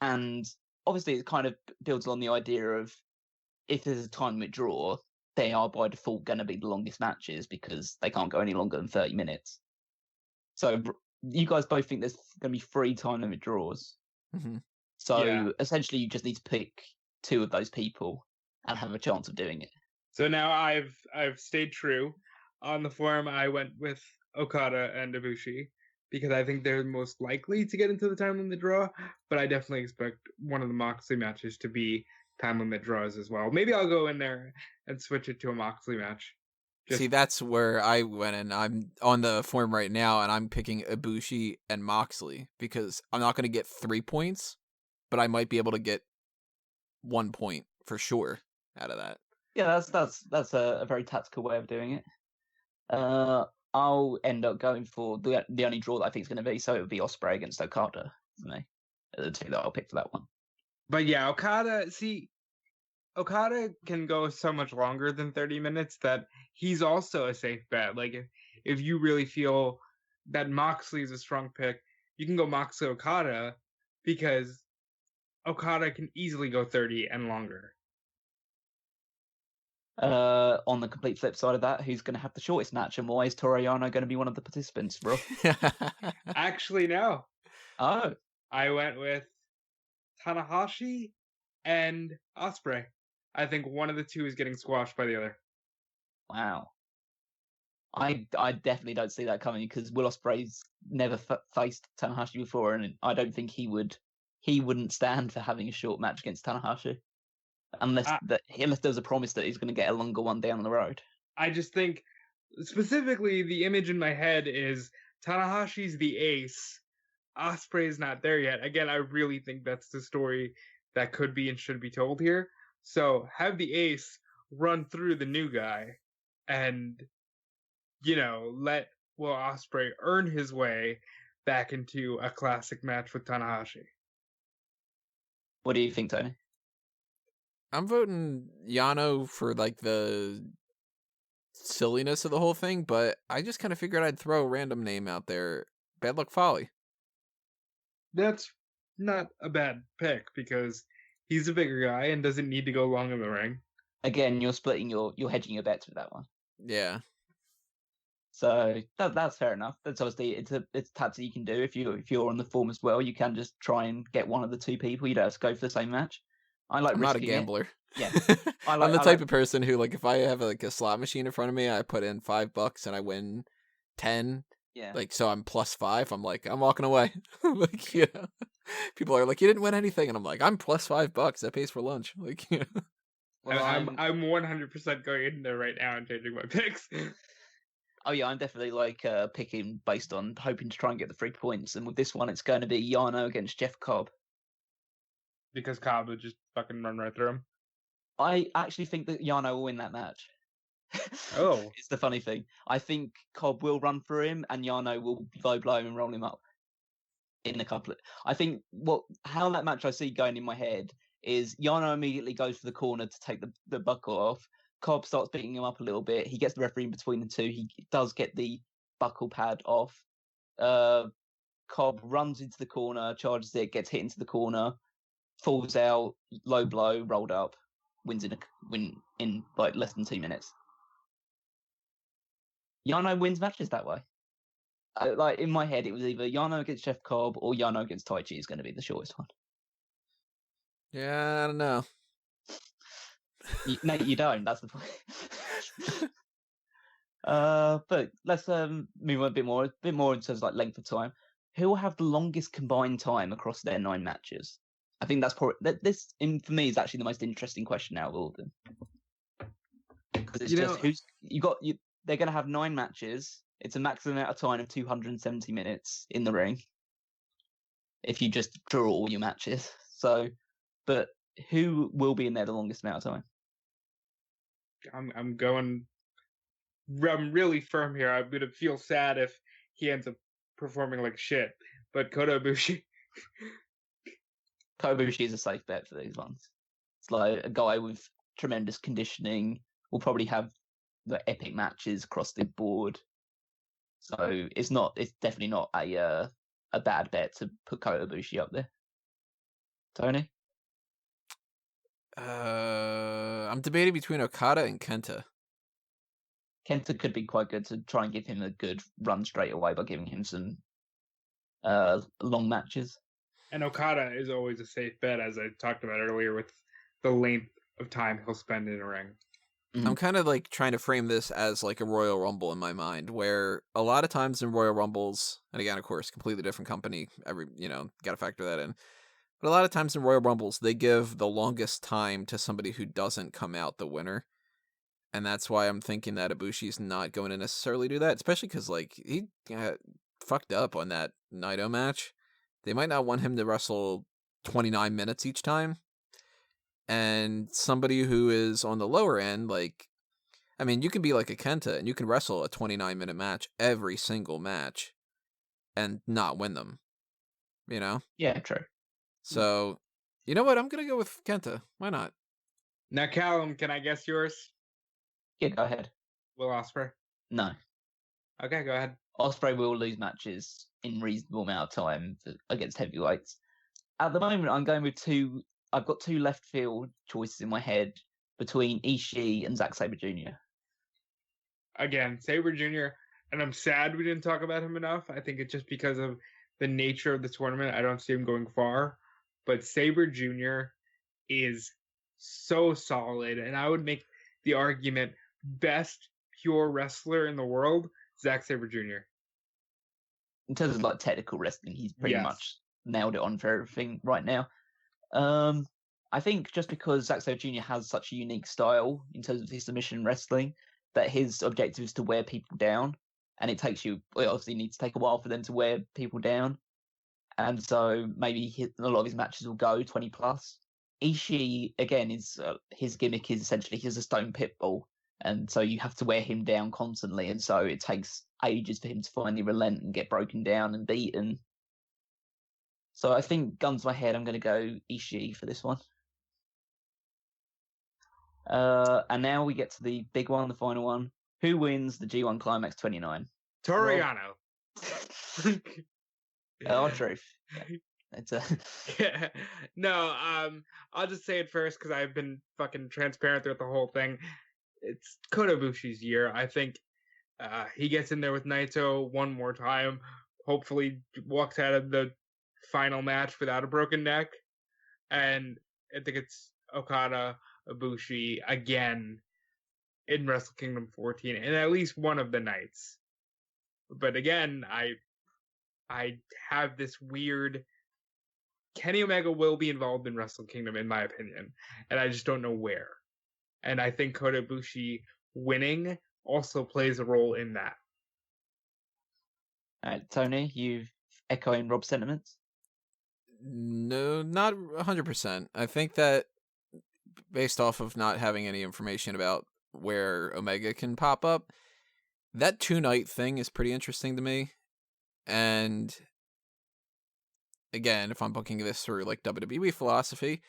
[SPEAKER 2] And obviously it kind of builds on the idea of if there's a time limit draw, they are by default going to be the longest matches because they can't go any longer than 30 minutes. So you guys both think there's going to be 3 time limit draws.
[SPEAKER 1] Mm-hmm.
[SPEAKER 2] So essentially you just need to pick 2 of those people and have a chance of doing it.
[SPEAKER 3] So now I've stayed true. On the forum, I went with Okada and Ibushi because I think they're most likely to get into the time limit draw, but I definitely expect one of the Moxley matches to be time limit draws as well. Maybe I'll go in there and switch it to a Moxley match.
[SPEAKER 1] See, that's where I went, and I'm on the forum right now, and I'm picking Ibushi and Moxley because I'm not going to get 3 points, but I might be able to get 1 point for sure out of that.
[SPEAKER 2] Yeah, that's a very tactical way of doing it. I'll end up going for the only draw that I think is going to be, so it would be Ospreay against Okada for me. The 2 that I'll pick for that one.
[SPEAKER 3] But yeah, Okada can go so much longer than 30 minutes that he's also a safe bet. Like, if you really feel that Moxley is a strong pick, you can go Moxley Okada because Okada can easily go 30 and longer.
[SPEAKER 2] On the complete flip side of that, who's going to have the shortest match, and why is Toru Yano going to be one of the participants, bro?
[SPEAKER 3] Actually, no.
[SPEAKER 2] Oh.
[SPEAKER 3] I went with Tanahashi and Ospreay. I think one of the two is getting squashed by the other.
[SPEAKER 2] Wow. I definitely don't see that coming because Will Ospreay's never faced Tanahashi before, and I don't think he wouldn't stand for having a short match against Tanahashi unless there's a promise that he's going to get a longer one down the road.
[SPEAKER 3] I just think, specifically, the image in my head is Tanahashi's the ace. Ospreay's not there yet. Again, I really think that's the story that could be and should be told here. So have the ace run through the new guy and, let Will Ospreay earn his way back into a classic match with Tanahashi.
[SPEAKER 2] What do you think, Tony?
[SPEAKER 1] I'm voting Yano for like the silliness of the whole thing, but I just kind of figured I'd throw a random name out there. Bad Luck Fale.
[SPEAKER 3] That's not a bad pick because he's a bigger guy and doesn't need to go long in the ring.
[SPEAKER 2] Again, you're hedging your bets with that one.
[SPEAKER 1] Yeah.
[SPEAKER 2] So that's fair enough. That's obviously it's a tactic you can do if you're on the form as well. You can just try and get one of the two people. You don't have to go for the same match. I'm not
[SPEAKER 1] a gambler.
[SPEAKER 2] Yeah,
[SPEAKER 1] I'm the type of person who, like, if I have like a slot machine in front of me, I put in $5 and I win 10.
[SPEAKER 2] Yeah.
[SPEAKER 1] Like, so I'm +5. I'm like, I'm walking away. Like, people are like, you didn't win anything, and I'm like, I'm +$5. That pays for lunch. Like,
[SPEAKER 3] Well, I'm 100% going in there right now and changing my picks.
[SPEAKER 2] Oh yeah, I'm definitely like picking based on hoping to try and get the 3 points, and with this one, it's going to be Yano against Jeff Cobb.
[SPEAKER 3] Because Cobb would just fucking run right through him.
[SPEAKER 2] I actually think that Yano will win that match.
[SPEAKER 3] Oh.
[SPEAKER 2] It's the funny thing. I think Cobb will run through him, and Yano will low blow and roll him up in a couple of... I think how that match I see going in my head is Yano immediately goes for the corner to take the buckle off. Cobb starts beating him up a little bit. He gets the referee in between the two. He does get the buckle pad off. Cobb runs into the corner, charges it, gets hit into the corner, falls out, low blow, rolled up, win in like less than 2 minutes. Yano wins matches that way. Like in my head, it was either Yano against Jeff Cobb or Yano against Taichi is going to be the shortest one.
[SPEAKER 1] Yeah, I don't know.
[SPEAKER 2] No, you don't. That's the point. But let's move on a bit more in terms of like length of time. Who will have the longest combined time across their 9 matches? I think that's probably this. For me, is actually the most interesting question out of all of them because it's who's you got. They're going to have 9 matches. It's a maximum amount of time of 270 minutes in the ring. If you just draw all your matches, but who will be in there the longest amount of time?
[SPEAKER 3] I'm really firm here. I'm gonna feel sad if he ends up performing like shit. But Kota Ibushi.
[SPEAKER 2] Kota Ibushi is a safe bet for these ones. It's like a guy with tremendous conditioning. Will probably have the epic matches across the board. So it's definitely not a bad bet to put Kota Ibushi up there. Tony?
[SPEAKER 1] I'm debating between Okada and Kenta.
[SPEAKER 2] Kenta could be quite good to try and give him a good run straight away by giving him some long matches.
[SPEAKER 3] And Okada is always a safe bet, as I talked about earlier, with the length of time he'll spend in a ring.
[SPEAKER 1] Mm-hmm. I'm kind of like trying to frame this as like a Royal Rumble in my mind, where a lot of times in Royal Rumbles, and again, of course, completely different company, got to factor that in. But a lot of times in Royal Rumbles, they give the longest time to somebody who doesn't come out the winner. And that's why I'm thinking that Ibushi's not going to necessarily do that, especially because like he fucked up on that Naito match. They might not want him to wrestle 29 minutes each time. And somebody who is on the lower end, like, I mean, you can be like a Kenta and you can wrestle a 29-minute match every single match and not win them,
[SPEAKER 2] Yeah, true.
[SPEAKER 1] So, you know what? I'm going to go with Kenta. Why not?
[SPEAKER 3] Now, Callum, can I guess yours?
[SPEAKER 2] Yeah, go ahead.
[SPEAKER 3] Will Ospreay?
[SPEAKER 2] No.
[SPEAKER 3] Okay, go ahead.
[SPEAKER 2] Ospreay will lose matches in reasonable amount of time against heavyweights. At the moment, I'm going with I've got 2 left field choices in my head between Ishii and Zack Sabre Jr.
[SPEAKER 3] Again, Sabre Jr., and I'm sad we didn't talk about him enough. I think it's just because of the nature of the tournament. I don't see him going far. But Sabre Jr. is so solid, and I would make the argument best pure wrestler in the world, Zack Sabre Jr.
[SPEAKER 2] In terms of like technical wrestling, he's pretty
[SPEAKER 3] Yes.
[SPEAKER 2] much nailed it on for everything right now. I think just because Zack Sabre Jr. has such a unique style in terms of his submission wrestling, that his objective is to wear people down, and it obviously needs to take a while for them to wear people down, and so maybe a lot of his matches will go 20 plus. Ishii again is his gimmick is essentially he's a stone pit bull, and so you have to wear him down constantly, and so it takes ages for him to finally relent and get broken down and beaten. So I think, guns to my head, I'm going to go Ishii for this one. And now we get to the big one, the final one. Who wins the G1 Climax 29?
[SPEAKER 3] Toru
[SPEAKER 2] Well-
[SPEAKER 3] Yano.
[SPEAKER 2] Our truth. Yeah. It's a
[SPEAKER 3] Yeah. No, I'll just say it first because I've been fucking transparent throughout the whole thing. It's Kota Ibushi's year. I think he gets in there with Naito one more time. Hopefully walks out of the final match without a broken neck. And I think it's Okada, Ibushi again in Wrestle Kingdom 14 and at least one of the nights. But again, I have this weird Kenny Omega will be involved in Wrestle Kingdom, in my opinion, and I just don't know where. And I think Kota Ibushi winning also plays a role in that.
[SPEAKER 2] All right, Tony, you echoing Rob's sentiments?
[SPEAKER 1] No, not 100%. I think that based off of not having any information about where Omega can pop up, that 2-night thing is pretty interesting to me. And again, if I'm booking this through like WWE philosophy,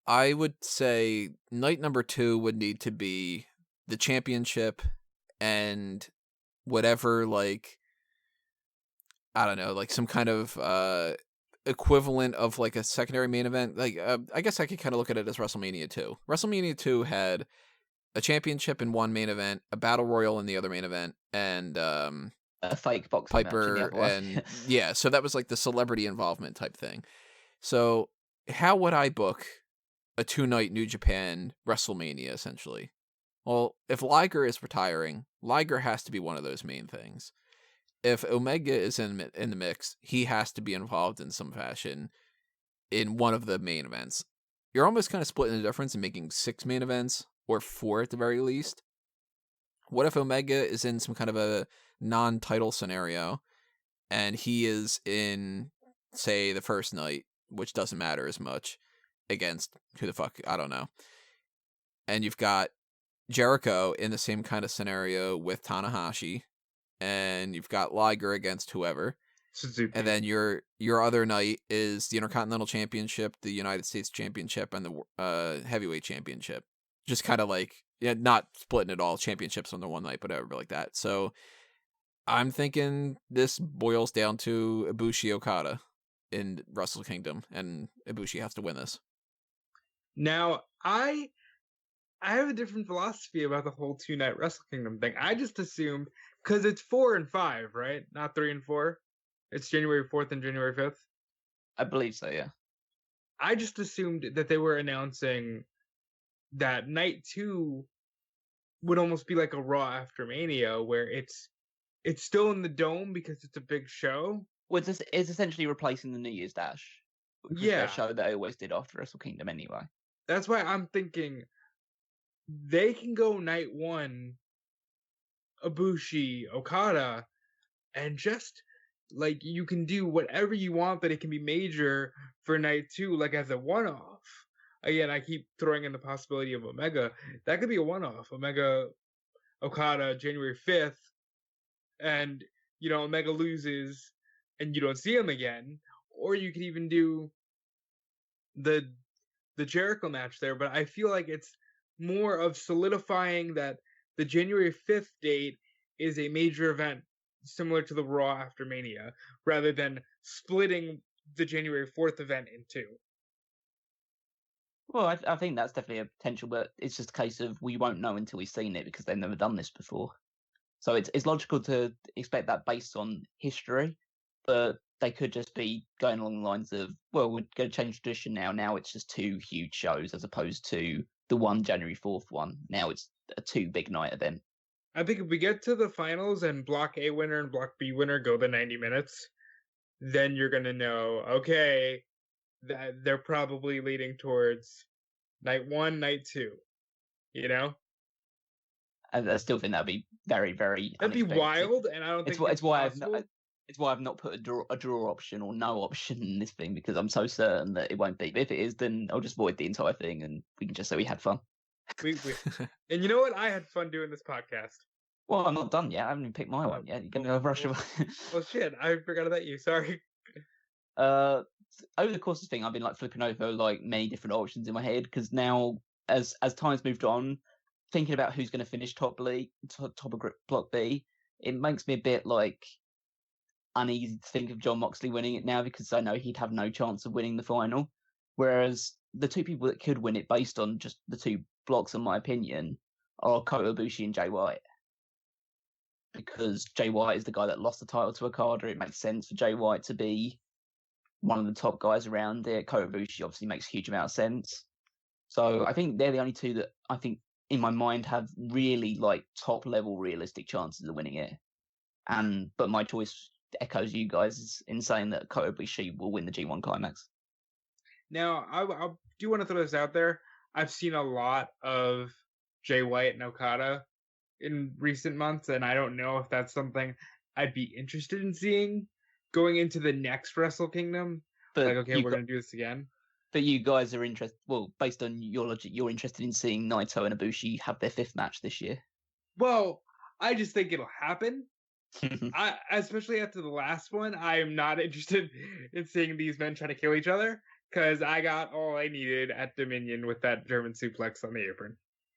[SPEAKER 1] I would say night number 2 would need to be the championship and whatever, like, I don't know, like some kind of equivalent of like a secondary main event. Like, I guess I could kind of look at it as WrestleMania 2. WrestleMania 2 had a championship in one main event, a battle royal in the other main event, and
[SPEAKER 2] A fake boxing match in the
[SPEAKER 1] Piper
[SPEAKER 2] other one.
[SPEAKER 1] and yeah, so that was like the celebrity involvement type thing. So how would I book a 2-night New Japan WrestleMania essentially? Well, if Liger is retiring, Liger has to be one of those main things. If Omega is in the mix, he has to be involved in some fashion in one of the main events. You're almost kind of splitting the difference and making 6 main events, or 4 at the very least. What if Omega is in some kind of a non-title scenario, and he is in, say, the first night, which doesn't matter as much, against who the fuck, I don't know. And you've got Jericho in the same kind of scenario with Tanahashi, and you've got Liger against whoever.
[SPEAKER 3] Suzuki.
[SPEAKER 1] And then your other night is the Intercontinental Championship, the United States Championship, and the Heavyweight Championship. Just kind of like, yeah, not splitting it all, championships on the one night, but whatever like that. So I'm thinking this boils down to Ibushi Okada in Wrestle Kingdom, and Ibushi has to win this.
[SPEAKER 3] Now, I have a different philosophy about the whole 2-night Wrestle Kingdom thing. I just assumed, because it's 4 and 5, right? Not 3 and 4. It's January 4th and January 5th.
[SPEAKER 2] I believe so, yeah.
[SPEAKER 3] I just assumed that they were announcing that night 2 would almost be like a Raw after Mania, where it's still in the Dome because it's a big show.
[SPEAKER 2] Well, it's essentially replacing the New Year's Dash. Which was
[SPEAKER 3] Yeah.
[SPEAKER 2] their show that they always did after Wrestle Kingdom anyway.
[SPEAKER 3] That's why I'm thinking they can go night 1, Ibushi, Okada, and just like you can do whatever you want that it can be major for night 2, like as a one-off. Again, I keep throwing in the possibility of Omega. That could be a one-off. Omega, Okada, January 5th, and Omega loses and you don't see him again. Or you could even do the Jericho match there, but I feel like it's more of solidifying that the January 5th date is a major event similar to the Raw after Mania, rather than splitting the January 4th event in 2.
[SPEAKER 2] Well, I think that's definitely a potential, but it's just a case of we won't know until we've seen it because they've never done this before. So it's logical to expect that based on history, but they could just be going along the lines of, well, we're going to change tradition now. Now it's just 2 huge shows as opposed to the one January 4th one. Now it's a 2 big night event.
[SPEAKER 3] I think if we get to the finals and Block A winner and Block B winner go the 90 minutes, then you're going to know, okay, that they're probably leading towards night 1, night 2, you know?
[SPEAKER 2] I still think that'd be very, very
[SPEAKER 3] That'd be
[SPEAKER 2] unexpected.
[SPEAKER 3] wild, and I don't think
[SPEAKER 2] it's why
[SPEAKER 3] possible.
[SPEAKER 2] It's why I've not put a draw option or no option in this thing, because I'm so certain that it won't be. But if it is, then I'll just void the entire thing and we can just say we had fun.
[SPEAKER 3] And you know what? I had fun doing this podcast.
[SPEAKER 2] Well, I'm not done yet. I haven't even picked my one yet. You're going to rush away.
[SPEAKER 3] Well, shit. I forgot about you. Sorry.
[SPEAKER 2] Over the course of the thing, I've been like flipping over like many different options in my head, because now, as time's moved on, thinking about who's going to finish top of Block B, it makes me a bit like uneasy to think of Jon Moxley winning it now, because I know he'd have no chance of winning the final. Whereas the 2 people that could win it based on just the 2 blocks, in my opinion, are Kota Ibushi and Jay White. Because Jay White is the guy that lost the title to Okada. It makes sense for Jay White to be one of the top guys around it. Kota Ibushi obviously makes a huge amount of sense. So I think they're the only 2 that I think in my mind have really like top level realistic chances of winning it. But my choice echoes you guys in saying that Kota Ibushi will win the G1 Climax.
[SPEAKER 3] Now, I do want to throw this out there. I've seen a lot of Jay White and Okada in recent months, and I don't know if that's something I'd be interested in seeing going into the next Wrestle Kingdom. But like, okay, we're going to do this again.
[SPEAKER 2] But you guys are interested, well, based on your logic, you're interested in seeing Naito and Ibushi have their 5th match this year.
[SPEAKER 3] Well, I just think it'll happen. Especially after the last one, I am not interested in seeing these men try to kill each other, because I got all I needed at Dominion with that German suplex on the apron.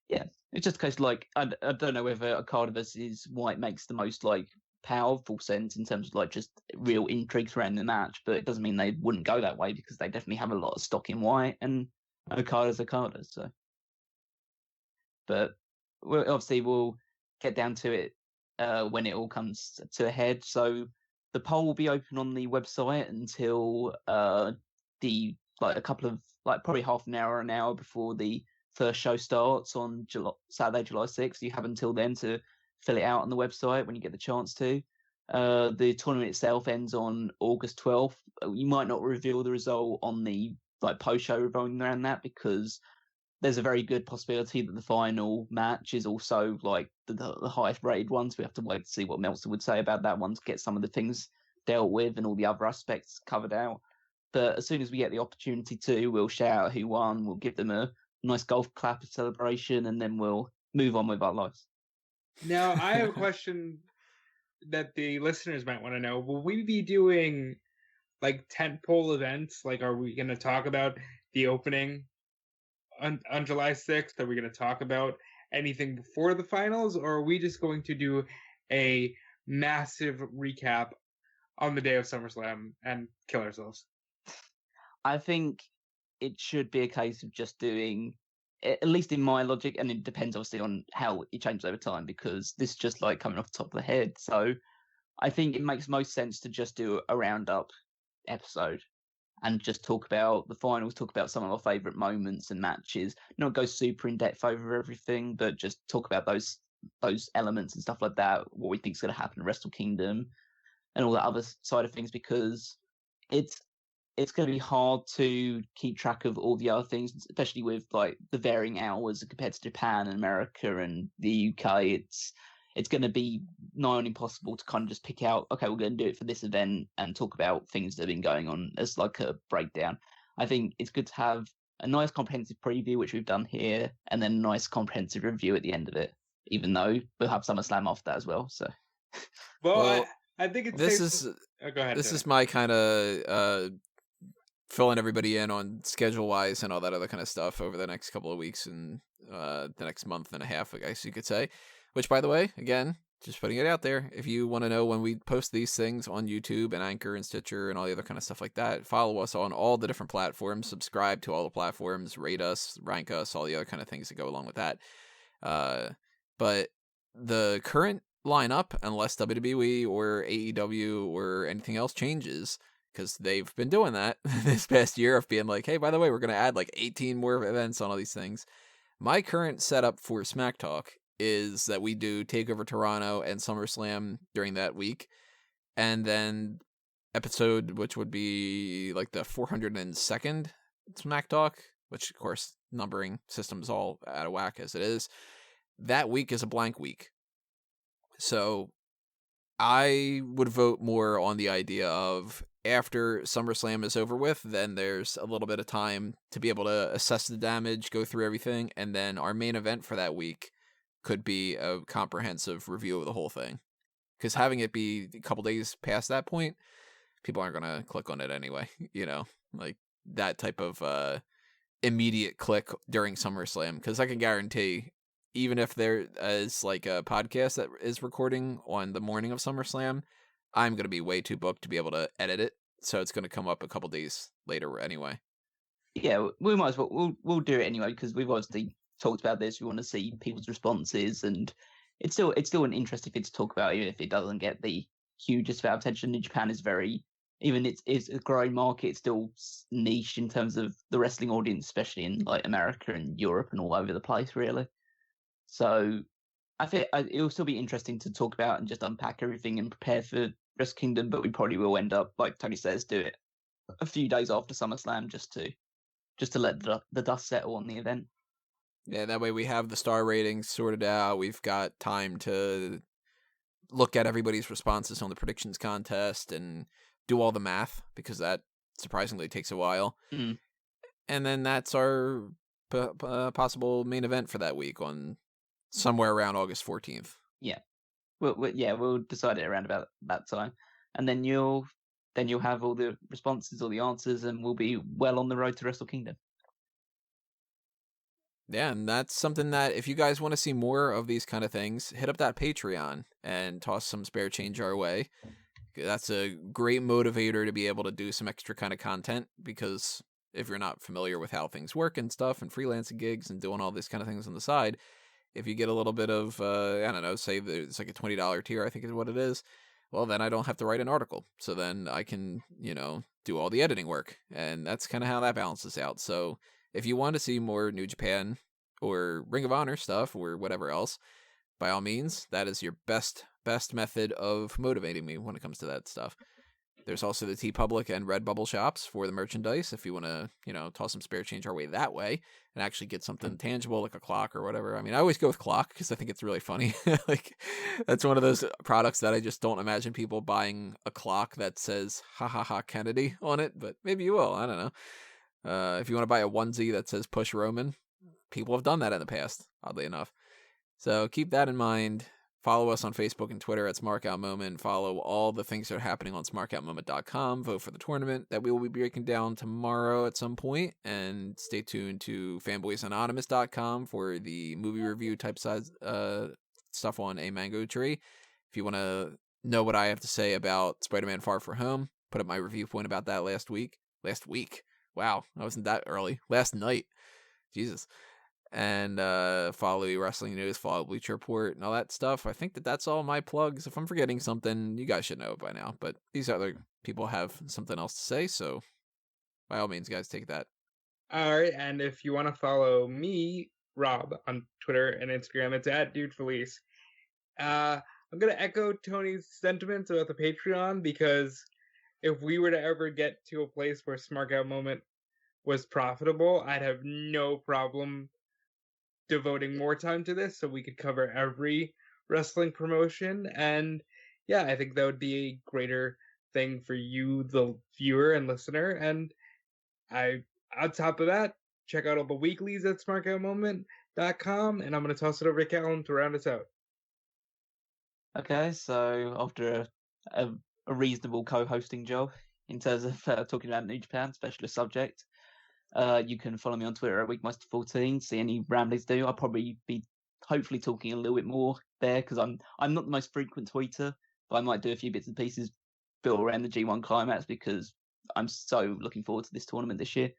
[SPEAKER 2] Yeah, it's just because, like, I don't know whether Okada versus White makes the most, like, powerful sense in terms of, like, just real intrigue around the match, but it doesn't mean they wouldn't go that way, because they definitely have a lot of stock in White, and Okada's Okada, so. But obviously we'll get down to it when it all comes to a head. So the poll will be open on the website until a couple of, like, probably half an hour before the first show starts on Saturday, July 6th. You have until then to fill it out on the website when you get the chance to. The tournament itself ends on August 12th. You might not reveal the result on the post-show revolving around that, because there's a very good possibility that the final match is also like the highest rated one. So we have to wait to see what Meltzer would say about that one to get some of the things dealt with and all the other aspects covered out. But as soon as we get the opportunity to, we'll shout out who won, we'll give them a nice golf clap of celebration, and then we'll move on with our lives.
[SPEAKER 3] Now, I have a question that the listeners might want to know. Will we be doing like tentpole events? Like, are we going to talk about the opening on July 6th? Are we going to talk about anything before the finals? Or are we just going to do a massive recap on the day of SummerSlam and kill ourselves?
[SPEAKER 2] I think it should be a case of just doing, at least in my logic, and it depends obviously on how it changes over time, because this is just like coming off the top of the head. So I think it makes most sense to just do a roundup episode and just talk about the finals, talk about some of our favourite moments and matches. Not go super in depth over everything, but just talk about those elements and stuff like that, what we think is going to happen in Wrestle Kingdom and all that other side of things, because it's going to be hard to keep track of all the other things, especially with like the varying hours compared to Japan and America and the UK. It's going to be nigh on impossible to kind of just pick out, okay, we're going to do it for this event and talk about things that have been going on as like a breakdown. I think it's good to have a nice comprehensive preview, which we've done here, and then a nice comprehensive review at the end of it, even though we'll have SummerSlam after that as well. So,
[SPEAKER 3] well, I think it's
[SPEAKER 1] this
[SPEAKER 3] safe
[SPEAKER 1] is
[SPEAKER 3] to... go ahead.
[SPEAKER 1] This is my kind of filling everybody in on schedule wise and all that other kind of stuff over the next couple of weeks and the next month and a half, I guess you could say. Which, by the way, again, just putting it out there, if you want to know when we post these things on YouTube and Anchor and Stitcher and all the other kind of stuff like that, follow us on all the different platforms, subscribe to all the platforms, rate us, rank us, all the other kind of things that go along with that. But the current line up unless WWE or AEW or anything else changes, because they've been doing that this past year of being like, hey, by the way, we're going to add like 18 more events on all these things. My current setup for Smack Talk is that we do TakeOver Toronto and SummerSlam during that week, and then episode, which would be like the 402nd Smack Talk, which of course numbering system's all out of whack as it is. That week is a blank week. So I would vote more on the idea of after SummerSlam is over with, then there's a little bit of time to be able to assess the damage, go through everything, and then our main event for that week could be a comprehensive review of the whole thing. Because having it be a couple days past that point, people aren't going to click on it anyway, like that type of immediate click during SummerSlam. Because I can guarantee, even if there is like a podcast that is recording on the morning of SummerSlam, I'm going to be way too booked to be able to edit it. So it's going to come up a couple days later anyway.
[SPEAKER 2] Yeah, we might as well. We'll do it anyway, because we've obviously talked about this. We want to see people's responses, and it's still an interesting thing to talk about, even if it doesn't get the hugest amount of attention. New Japan is it's a growing market. It's still niche in terms of the wrestling audience, especially in like America and Europe and all over the place, really. So I think it'll still be interesting to talk about and just unpack everything and prepare for Wrestle Kingdom, but we probably will end up, like Tony says, do it a few days after SummerSlam just to let the dust settle on the event.
[SPEAKER 1] Yeah, that way we have the star ratings sorted out. We've got time to look at everybody's responses on the predictions contest and do all the math, because that surprisingly takes a while.
[SPEAKER 2] Mm.
[SPEAKER 1] And then that's our possible main event for that week on somewhere around August 14th.
[SPEAKER 2] Yeah. We'll decide it around about that time. And then you'll have all the responses, all the answers, and we'll be well on the road to Wrestle Kingdom.
[SPEAKER 1] Yeah, and that's something that if you guys want to see more of these kind of things, hit up that Patreon and toss some spare change our way. That's a great motivator to be able to do some extra kind of content, because if you're not familiar with how things work and stuff and freelancing gigs and doing all these kind of things on the side, if you get a little bit of, I don't know, say it's like a $20 tier, I think is what it is, well, then I don't have to write an article. So then I can, do all the editing work. And that's kind of how that balances out. So if you want to see more New Japan or Ring of Honor stuff or whatever else, by all means, that is your best method of motivating me when it comes to that stuff. There's also the TeePublic and Redbubble shops for the merchandise if you want to, toss some spare change our way that way and actually get something tangible like a clock or whatever. I mean, I always go with clock because I think it's really funny. Like, that's one of those products that I just don't imagine people buying a clock that says "ha ha ha Kennedy" on it, but maybe you will. I don't know. If you want to buy a onesie that says "Push Roman," people have done that in the past, oddly enough. So keep that in mind. Follow us on Facebook and Twitter at SmarkOutMoment. Follow all the things that are happening on SmarkOutMoment.com. Vote for the tournament that we will be breaking down tomorrow at some point. And stay tuned to FanboysAnonymous.com for the movie review type size stuff on A Mango Tree. If you want to know what I have to say about Spider-Man Far From Home, put up my review point about that last week. Wow, I wasn't that early. Last night. Jesus. And follow Wrestling News, follow Bleacher Report, and all that stuff. I think that's all my plugs. If I'm forgetting something, you guys should know it by now. But these other people have something else to say, so by all means, guys, take that.
[SPEAKER 3] All right, and if you want to follow me, Rob, on Twitter and Instagram, it's at DudeFelice. I'm going to echo Tony's sentiments about the Patreon, because if we were to ever get to a place where Smark Out Moment was profitable, I'd have no problem devoting more time to this so we could cover every wrestling promotion. And yeah, I think that would be a greater thing for you, the viewer and listener. And on top of that, check out all the weeklies at smarkoutmoment.com, and I'm going to toss it over to Callum to round us out.
[SPEAKER 2] Okay, so after a reasonable co-hosting job in terms of talking about New Japan, specialist subject, you can follow me on Twitter at Weekmaster14. See any ramblings do. I'll probably be hopefully talking a little bit more there, because I'm not the most frequent tweeter, but I might do a few bits and pieces built around the G1 Climax, because I'm so looking forward to this tournament this year.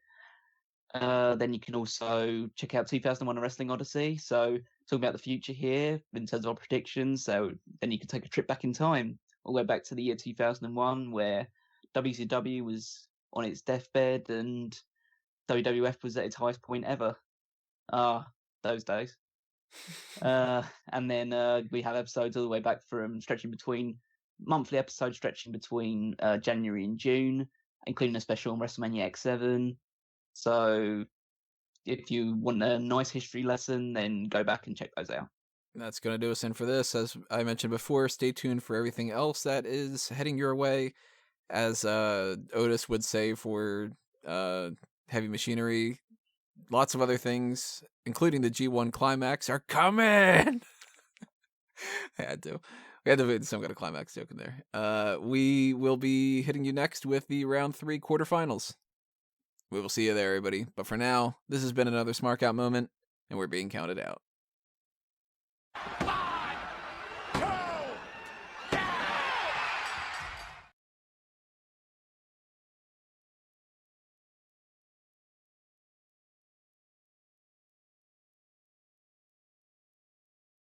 [SPEAKER 2] Then you can also check out 2001: A Wrestling Odyssey. So talking about the future here in terms of our predictions. So then you can take a trip back in time, all the way back to the year 2001, where WCW was on its deathbed and WWF was at its highest point ever. Those days. And then we have episodes all the way back from monthly episodes stretching between January and June, including a special on WrestleMania X7. So if you want a nice history lesson, then go back and check those out.
[SPEAKER 1] That's going to do us in for this. As I mentioned before, stay tuned for everything else that is heading your way. As Otis would say for Heavy Machinery, lots of other things, including the G1 Climax, are coming! We had to put some kind of climax joke in there. We will be hitting you next with the round 3 quarterfinals. We will see you there, everybody. But for now, this has been another Smark Out moment, and we're being counted out.